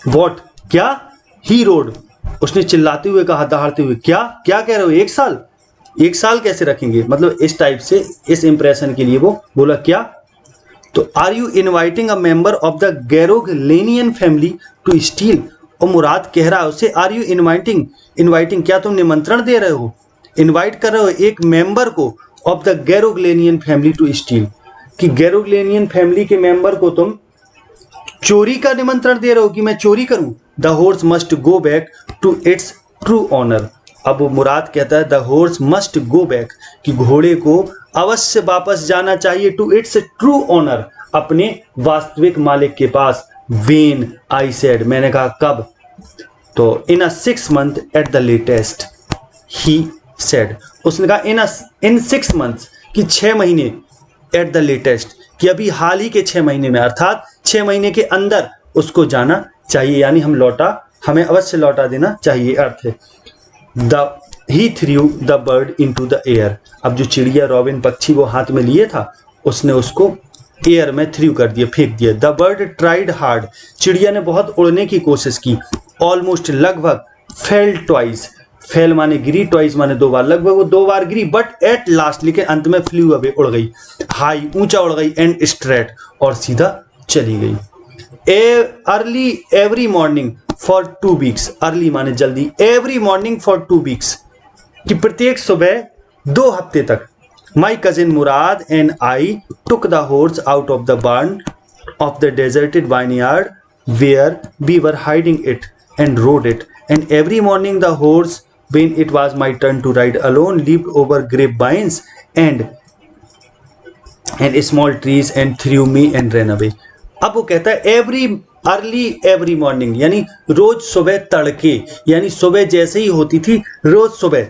वॉट, क्या? ही रोड, उसने चिल्लाते हुए कहा, दहाड़ते हुए, क्या क्या कह रहे हो? 1 साल कैसे रखेंगे? मतलब इस टाइप से, इस इंप्रेशन के लिए वो बोला क्या? तो are you inviting a member of the Garoghlanian family to steal, और मुराद कह रहा है उससे, आर यू इनवाइटिंग, क्या तुम निमंत्रण दे रहे हो, इनवाइट कर रहे हो एक मेंबर को of the Garoghlanian family to steal, कि गैरोगलेनियन फैमिली के मेंबर को तुम चोरी का निमंत्रण दे रहे हो कि मैं चोरी करूं। The horse must go back to its true owner, अब मुराद कहता है the horse must go back, कि घोड़े को अवश्य वापस जाना चाहिए, टू इट्स ट्रू ऑनर, अपने वास्तविक मालिक के पास। वेन, आई सेड, मैंने कहा कब? तो इन अ 6 months at the latest, he said, उसने कहा इन 6 months, कि 6 महीने, एट द लेटेस्ट, कि अभी हाल ही के 6 महीने में, अर्थात 6 महीने के अंदर उसको जाना चाहिए, यानी हमें अवश्य लौटा देना चाहिए, अर्थ है। He threw the bird into the air. अब जो चिड़िया रॉबिन पक्षी वो हाथ में लिए था, उसने उसको एयर में थ्रू कर दिया, फेंक दिया। द बर्ड ट्राइड हार्ड, चिड़िया ने बहुत उड़ने की कोशिश की। ऑलमोस्ट, लगभग। फेल ट्वाइस, फेल माने गिरी, ट्वाइस माने 2 बार, लगभग वो 2 बार गिरी। बट एट लास्ट, लेकिन अंत में फ्लू अवे, उड़ गई। हाई, ऊंचा उड़ गई। एंड स्ट्रेट, और सीधा चली गई। Early every morning for 2 weeks, early माने जल्दी, एवरी मॉर्निंग फॉर 2 वीक्स, कि प्रत्येक सुबह 2 हफ्ते तक। My cousin Murad and I took the horse out of the barn of the deserted vineyard where we were hiding it and rode it, and every morning the horse when it was my turn to ride alone leaped over grapevines and small trees and threw me and ran away। अब वो कहता है every early every morning, यानी रोज सुबह तड़के, यानी सुबह जैसे ही होती थी रोज सुबह।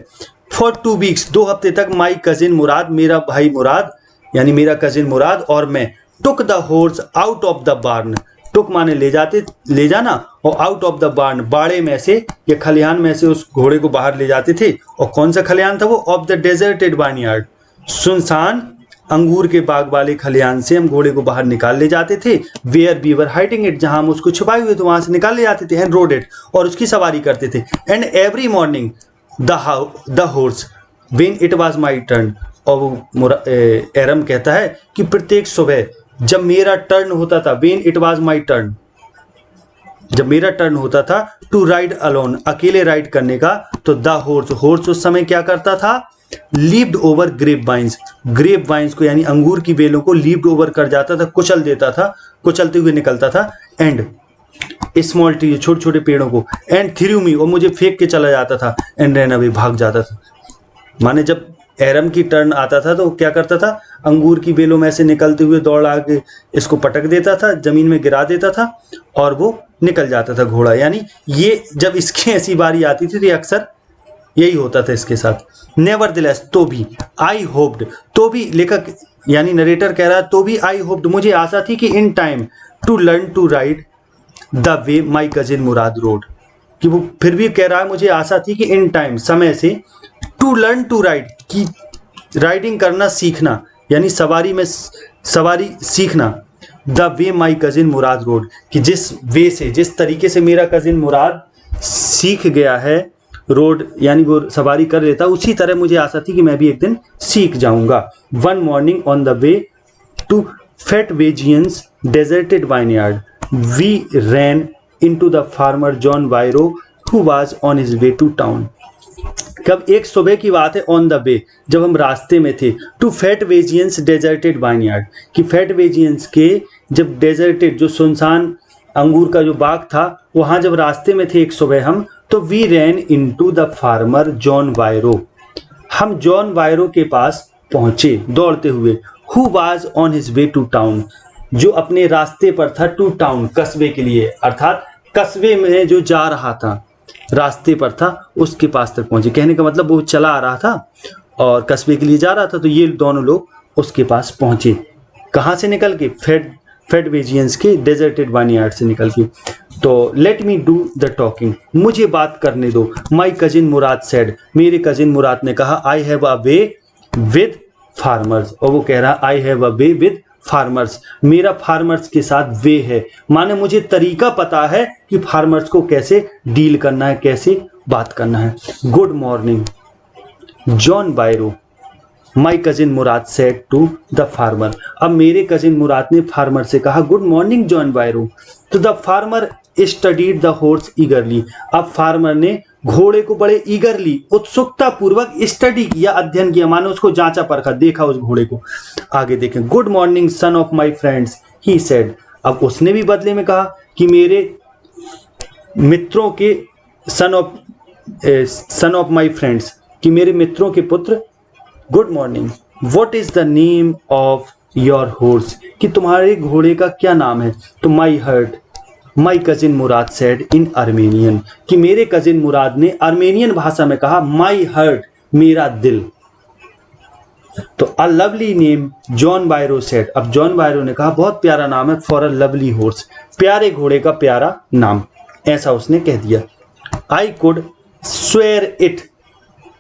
फॉर 2 वीक्स, 2 हफ्ते तक। माई कजिन मुराद, मेरा भाई मुराद, यानी मेरा कजिन मुराद और मैं। Took the horse out of the barn, took माने ले जाते, ले जाना, और आउट ऑफ द बार्न, बाड़े में से या खलिहान में से उस घोड़े को बाहर ले जाते थे। और कौन सा खलिहान था वो? ऑफ द डेजर्टेड वाइनयार्ड, सुनसान अंगूर के बाग वाले खलिहान से हम घोड़े को बाहर निकाल ले जाते थे। Where we were hiding it, जहां हम उसको छुपाए हुए थे वहां से निकाल ले जाते थे। एंड रोड इट, और उसकी सवारी करते थे। And every morning the horse when it was my turn, और वो एरम कहता है कि प्रत्येक सुबह जब मेरा टर्न होता था, when it was my turn, जब मेरा टर्न होता था, टू राइड अलोन, अकेले राइड करने का, तो द हॉर्स, हॉर्स उस समय क्या करता था? Leaped over grape vines, grape vines को यानी अंगूर की बेलों को लीप्ड ओवर कर जाता था, कुचल देता था, कुचलते हुए निकलता था। एंड स्मॉल ट्री, छोटे छोटे पेड़ों को। एंड थ्रू मी, और मुझे फेंक के चला जाता था। एंड रैन अवे, भाग जाता था। माने जब एरम की टर्न आता था तो वो क्या करता था? अंगूर की बेलों में से निकलते हुए दौड़ आके इसको पटक देता था, जमीन में गिरा देता था, और वो निकल जाता था घोड़ा। यानी ये जब इसकी ऐसी बारी आती थी तो अक्सर यही होता था इसके साथ। नेवरदिलेस, तो भी। आई होप्ड, तो भी लेखक यानी नरेटर कह रहा है, तो भी आई होप्ड, मुझे आशा थी कि in time to learn to ride the way my cousin Mourad rode, कि वो फिर भी कह रहा है मुझे आशा थी कि इन टाइम, समय से, टू लर्न टू राइड, कि राइडिंग करना सीखना, यानी सवारी में सवारी सीखना। The way my cousin Mourad rode, कि जिस वे से, जिस तरीके से मेरा कजिन मुराद सीख गया है रोड, यानी वो सवारी कर लेता, उसी तरह मुझे आशा थी कि मैं भी एक दिन सीख जाऊंगा। One morning on the way to Fetvajian's deserted vineyard we ran into the farmer John Byro who was on his way to town. कब? एक सुबह की बात है। ऑन द वे, जब हम रास्ते में थे। टू फेटवेजियंस डेजर्टेड वाइनयार्ड, कि फेटवेजियंस के जब डेजर्टेड, जो सुनसान अंगूर का जो बाग था, वहां जब रास्ते में थे एक सुबह हम, तो we ran into the farmer John Byro, हम जॉन वायरो के पास पहुंचे दौड़ते हुए। Who was on his way to town, जो अपने रास्ते पर था, टू टाउन, कस्बे के लिए, अर्थात कस्बे में जो जा रहा था, रास्ते पर था, उसके पास तक पहुंचे। कहने का मतलब वो चला आ रहा था और कस्बे के लिए जा रहा था, तो ये दोनों लोग उसके पास पहुंचे। कहाँ से निकल के? फेटवेजियंस के डेजर्टेड वाइनयार्ड से निकल के। तो let me do the talking, मुझे बात करने दो। माई कजिन मुराद सेड, मेरे कजिन मुराद ने कहा, आई have a way with farmers, और वो कह रहा आई have a way with farmers, मेरा फार्मर्स के साथ वे है, माने मुझे तरीका पता है कि फार्मर्स को कैसे डील करना है, कैसे बात करना है। Good morning John Byro, my cousin Murad said to the farmer, अब मेरे कजिन मुराद ने फार्मर से कहा, गुड मॉर्निंग जॉन बायरो। तो the farmer studied the horse ईगरली, अब फार्मर ने घोड़े को बड़े ईगरली, उत्सुकता पूर्वक स्टडी किया, अध्ययन किया, मानो उसको जांचा परखा, देखा उस घोड़े को। आगे देखें। Good morning son of my friends he said, अब उसने भी बदले में कहा कि मेरे मित्रों के, सन ऑफ माई फ्रेंड्स, कि मेरे मित्रों के पुत्र। Good morning, what is the name of your horse, कि तुम्हारे घोड़े का क्या नाम है। तो माई hurt, my cousin Murad said in Armenian, कि मेरे कजिन मुराद ने आर्मेनियन भाषा में कहा, माई हर्ट, मेरा दिल। तो a lovely name John Byro said, अब जॉन बायरो ने कहा बहुत प्यारा नाम है, फॉर अ लवली हॉर्स, प्यारे घोड़े का प्यारा नाम, ऐसा उसने कह दिया। I could swear it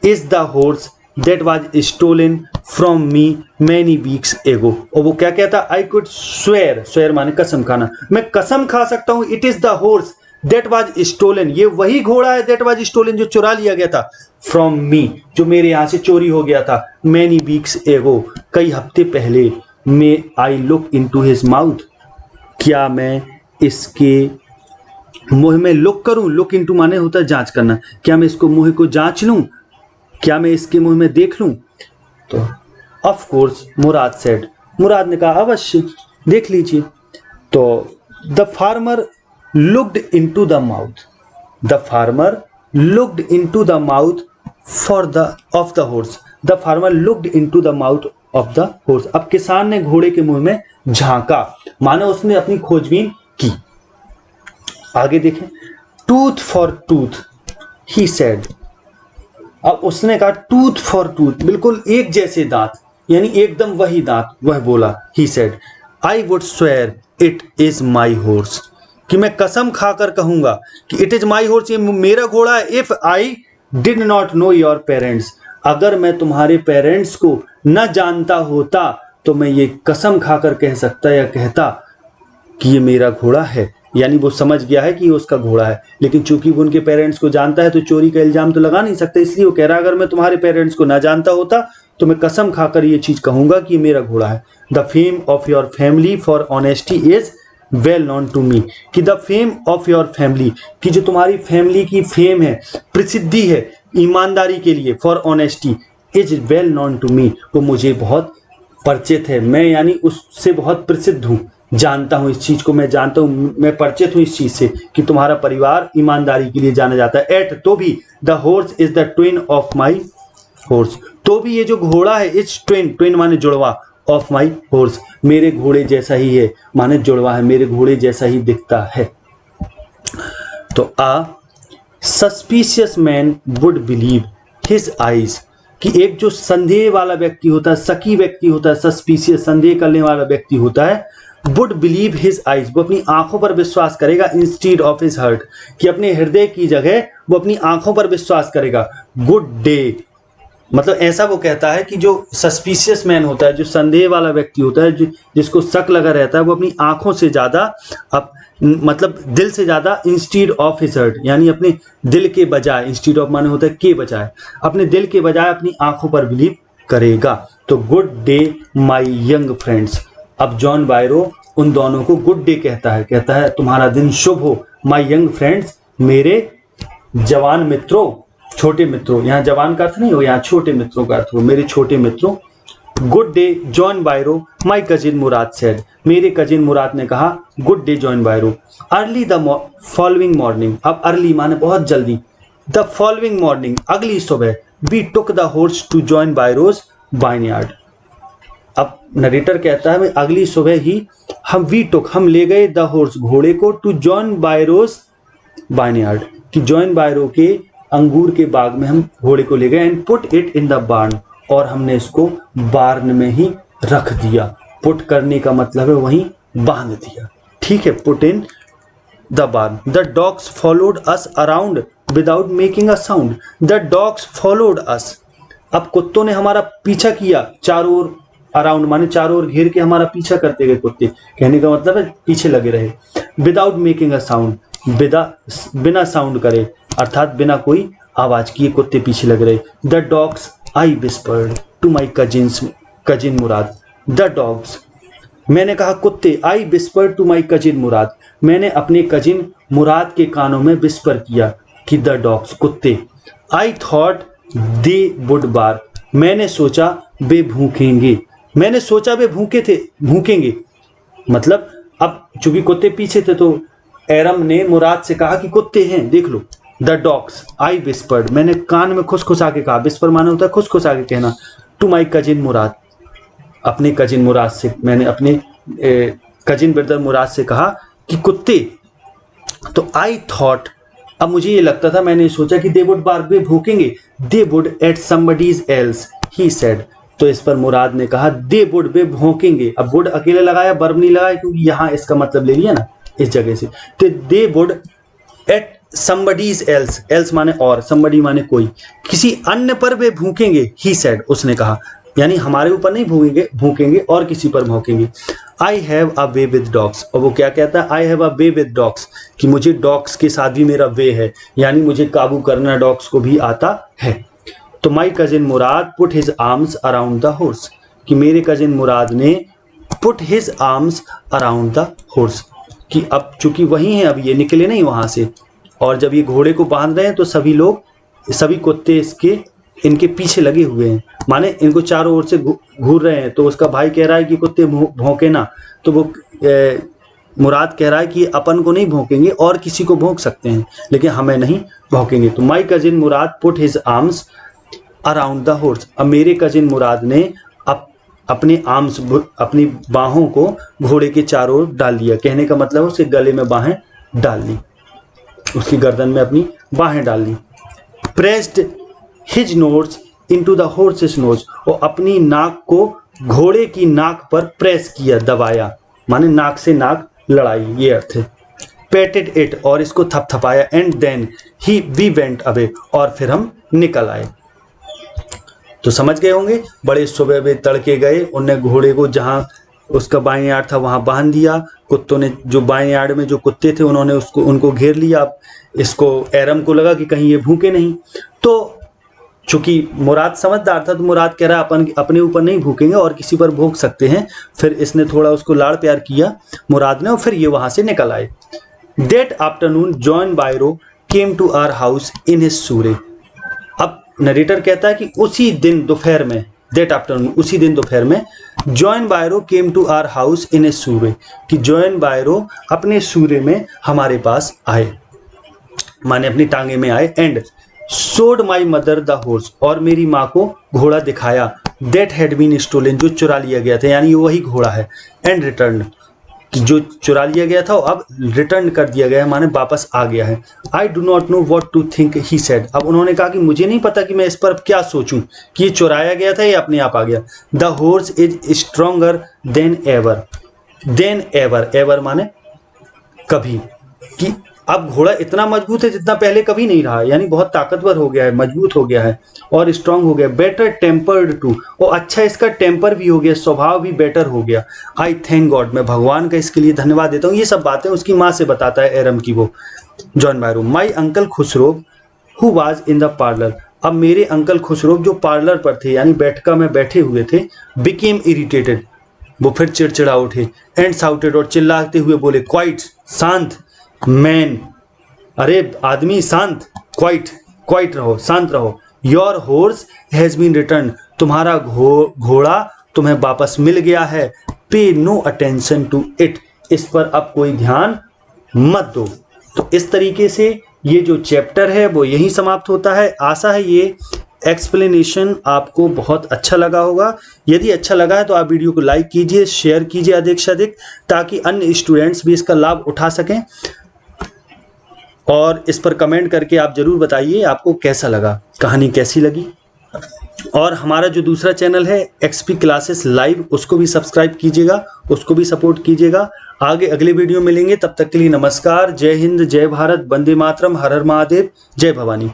is the horse that was stolen from me many weeks ago. और वो क्या कहता, आई कुड स्वेयर, स्वेयर माने कसम खाना, मैं कसम खा सकता हूं, it is the horse that was stolen, ये वही घोड़ा है, दैट वाज स्टोलन जो चुरा लिया गया था, फ्रॉम मी जो मेरे यहां से चोरी हो गया था, मैनी वीक्स एगो कई हफ्ते पहले। May I look into his mouth, क्या मैं इसके मुंह में लुक करूं, लुक इनटू माने होता है जांच करना, क्या मैं इसको मुंह को जांच लूं, क्या मैं इसके मुंह में देख लूं। तो ऑफ कोर्स मुराद सेड, मुराद ने कहा अवश्य देख लीजिए। तो the farmer looked into the mouth, the farmer looked into the mouth for the of the horse, the farmer looked into the mouth of the horse. अब किसान ने घोड़े के मुंह में झांका, मानो उसने अपनी खोजबीन की। आगे देखें, tooth for tooth he said, अब उसने कहा टूथ फॉर टूथ, बिल्कुल एक जैसे दांत, यानी एकदम वही दांत, वह बोला he said I would swear it is my horse, कि मैं कसम खाकर कहूंगा कि इट इज माई हॉर्स, ये मेरा घोड़ा है। If I did not know your parents, अगर मैं तुम्हारे पेरेंट्स को न जानता होता तो मैं ये कसम खाकर कह सकता या कहता कि ये मेरा घोड़ा है, यानी वो समझ गया है कि ये उसका घोड़ा है। लेकिन चूंकि वो उनके पेरेंट्स को जानता है तो चोरी का इल्जाम तो लगा नहीं सकता, इसलिए वो कह रहा है अगर मैं तुम्हारे पेरेंट्स को ना जानता होता तो मैं कसम खाकर ये चीज कहूंगा कि ये मेरा घोड़ा है। The fame of your family for honesty is well known to me, कि the fame of your family, कि जो तुम्हारी फैमिली की फेम है, प्रसिद्धि है ईमानदारी के लिए, for honesty is well known to me, वो मुझे बहुत परिचित है, मैं यानी उससे बहुत प्रसिद्ध हूँ, जानता हूँ इस चीज को, मैं जानता हूँ, मैं परिचित हूँ इस चीज से कि तुम्हारा परिवार ईमानदारी के लिए जाना जाता है। एट तो भी the horse is the twin of my horse, तो भी ये जो घोड़ा है इज ट्विन, ट्विन माने जुड़वा, ऑफ माई हॉर्स मेरे घोड़े जैसा ही है, माने जुड़वा है, मेरे घोड़े जैसा ही दिखता है। तो a suspicious man would believe his eyes, कि एक जो संदेह वाला व्यक्ति होता है, शकी व्यक्ति होता है, सस्पिशियस संदेह करने वाला व्यक्ति होता है, वुड बिलीव हिज आईज, वो अपनी आंखों पर विश्वास करेगा, इंस्टीड ऑफ हिज हार्ट, कि अपने हृदय की जगह वो अपनी आंखों पर विश्वास करेगा। गुड डे, मतलब ऐसा वो कहता है कि जो सस्पिशियस मैन होता है, जो संदेह वाला व्यक्ति होता है, जिसको शक लगा रहता है, वो अपनी आंखों से ज्यादा, अब मतलब दिल से ज्यादा, इंस्टीड ऑफ हिज हार्ट, यानी अपने दिल के बजाय, इंस्टीड ऑफ माने होता है के बजाय, अपने दिल के बजाय अपनी आंखों पर बिलीव करेगा। तो good day my young friends, अब जॉन बायरो उन दोनों को गुड डे कहता है तुम्हारा दिन शुभ हो, माई यंग फ्रेंड्स, मेरे जवान मित्रों, छोटे मित्रों, यहाँ जवान का अर्थ नहीं हो, यहाँ छोटे मित्रों का अर्थ हो, मेरे छोटे मित्रों। Good day John Byro my cousin Murad said, मेरे कजिन मुराद ने कहा good day John Byro. Early the following morning, अब अर्ली माने बहुत जल्दी, द फॉलोइंग मॉर्निंग अगली सुबह, we took the horse to John Byro's vineyard. अब नरेटर कहता है अगली सुबह ही हम ले गए द हॉर्स घोड़े को, टू जॉन बायरोज वाइनयार्ड, कि जॉन बायरो के अंगूर के बाग में हम घोड़े को ले गए, and put it in the barn, और हमने इसको बार्न में ही रख दिया। पुट करने का मतलब है वहीं बांध दिया, ठीक है, put in the barn. The dogs followed us around without making a sound, the dogs followed us, अब कुत्तों ने हमारा पीछा किया, चारों ओर, अराउंड माने चारों ओर घेर के हमारा पीछा करते गए कुत्ते, कहने का मतलब है पीछे लगे रहे। विदाउट मेकिंग अ साउंड, बिना साउंड करे, अर्थात बिना कोई आवाज किए कुत्ते पीछे लग रहे। The dogs I whispered to my cousin Mourad, the dogs, मैंने कहा कुत्ते, I whispered to my cousin Mourad, मैंने अपने कजिन मुराद के कानों में विस्पर किया कि द डॉग्स, कुत्ते। आई थॉट दे वुड बार, मैंने सोचा वे भूखेंगे, मैंने सोचा वे भूखेंगे, मतलब अब चूंकि कुत्ते पीछे थे तो एरम ने मुराद से कहा कि कुत्ते हैं देख लो। द डॉग्स आई विस्पर्ड, मैंने कान में खुसखुसा के कहा, विस्पर माने होता है खुसखुसा के कहना, टू माई कजिन मुराद, अपने कजिन मुराद से, मैंने अपने कजिन ब्रदर मुराद से कहा कि कुत्ते। तो आई थॉट, अब मुझे ये लगता था, मैंने सोचा कि दे वुड बार्क, वे भूखेंगे, they would at somebody's else he said, तो इस पर मुराद ने कहा दे वुड, वे भौंकेंगे। अब वुड अकेले लगाया, वर्ब नहीं लगाया, क्योंकि यहाँ इसका मतलब ले लिया ना इस जगह से, तो दे वुड एट somebody's else माने और, somebody माने कोई, किसी अन्य पर वे भूखेंगे, he said उसने कहा, यानी हमारे ऊपर नहीं भूखेंगे और किसी पर भौंकेंगे। I have a way with dogs, और वो क्या कहता है, I have a way with dogs, कि मुझे डॉग्स के साथ भी मेरा वे है, यानी मुझे काबू करना डॉग्स को भी आता है। तो my cousin Murad put his arms around the horse, कि मेरे कजिन मुराद ने put his arms around the horse, कि अब चूंकि वही हैं, अब ये निकले नहीं वहां से, और जब ये घोड़े को बांध रहे हैं तो सभी कुत्ते इनके पीछे लगे हुए हैं, माने इनको चारों ओर से घूर रहे हैं। तो उसका भाई कह रहा है कि कुत्ते भौंके ना, तो वो मुराद कह रहा है कि अपन को नहीं भौंकेंगे और किसी को भौंक सकते हैं, लेकिन हमें नहीं भौंकेंगे। तो my cousin Murad put his arms around the horse, अब मेरे कजिन मुराद ने अपने आर्म्स, अपनी बाहों को घोड़े के चारों ओर डाल दिया। कहने का मतलब उसके गले में बाहें डाल ली, उसकी गर्दन में अपनी बाहें डाल ली। Pressed his nose into the horse's nose, और अपनी नाक को घोड़े की नाक पर प्रेस किया, दबाया, माने नाक से नाक लड़ाई, ये अर्थ है। पेटेड इट, और इसको थपथपाया। And then we went away, और फिर हम निकल आए। तो समझ गए होंगे, बड़े सुबह में तड़के गए, उनने घोड़े को जहां उसका बाएं यार्ड था वहां बांध दिया, कुत्तों ने जो बाएं यार्ड में जो कुत्ते थे उन्होंने उनको घेर लिया। इसको एरम को लगा कि कहीं ये भूखे नहीं, तो चूंकि मुराद समझदार था तो मुराद कह रहा अपने ऊपर नहीं भूखेंगे और किसी पर भूख सकते हैं। फिर इसने थोड़ा उसको लाड़ प्यार किया मुराद ने, और फिर ये वहां से निकल आए। That afternoon John Byro came to our house in his surrey, अब नरेटर कहता है कि उसी दिन दोपहर में, that afternoon उसी दिन दोपहर में, John Byro came to our house in his surrey, कि जॉन बायरो अपने सूरे में हमारे पास आए, माने अपनी टांगे में आए। And showed my mother the horse, और मेरी माँ को घोड़ा दिखाया, दैट हैड बीन स्टोलन, जो चुरा लिया गया था, यानी वही घोड़ा है। एंड रिटर्न, जो चुरा लिया गया था अब रिटर्न कर दिया गया है, माने वापस आ गया है। I do not know what to think he said, अब उन्होंने कहा कि मुझे नहीं पता कि मैं इस पर क्या सोचूं, कि ये चुराया गया था या अपने आप आ गया। The horse is stronger then ever, ever माने कभी, कि अब घोड़ा इतना मजबूत है जितना पहले कभी नहीं रहा, यानी बहुत ताकतवर हो गया है, मजबूत हो गया है और स्ट्रांग हो गया। बेटर टेम्पर्ड टू, और अच्छा इसका टेम्पर भी हो गया, स्वभाव भी बेटर हो गया। आई थैंक गॉड, मैं भगवान का इसके लिए धन्यवाद देता हूँ। ये सब बातें उसकी माँ से बताता है एरम की वो John Byro. My uncle Khusro who was in the parlour, अब मेरे अंकल खुसरो जो पार्लर पर थे, यानी बैठका में बैठे हुए थे, बिकेम इरिटेटेड, वो फिर चिड़चिड़ा उठे। एंड साउटेड, और चिल्लाते हुए बोले, क्वाइट, शांत, मैन, अरे आदमी शांत, क्वाइट रहो, शांत रहो। Your horse has been return, तुम्हारा घोड़ा तुम्हें वापस मिल गया है। पे नो अटेंशन टू इट, इस पर अब कोई ध्यान मत दो। तो इस तरीके से ये जो चैप्टर है वो यहीं समाप्त होता है। आशा है ये एक्सप्लेनेशन आपको बहुत अच्छा लगा होगा। यदि अच्छा लगा है तो आप वीडियो को लाइक कीजिए, शेयर कीजिए अधिक से अधिक, ताकि अन्य स्टूडेंट्स भी इसका लाभ उठा सकें। और इस पर कमेंट करके आप ज़रूर बताइए आपको कैसा लगा, कहानी कैसी लगी। और हमारा जो दूसरा चैनल है XP क्लासेस लाइव, उसको भी सब्सक्राइब कीजिएगा, उसको भी सपोर्ट कीजिएगा। आगे अगले वीडियो मिलेंगे, तब तक के लिए नमस्कार, जय हिंद, जय भारत, वंदे मातरम, हर हर महादेव, जय भवानी।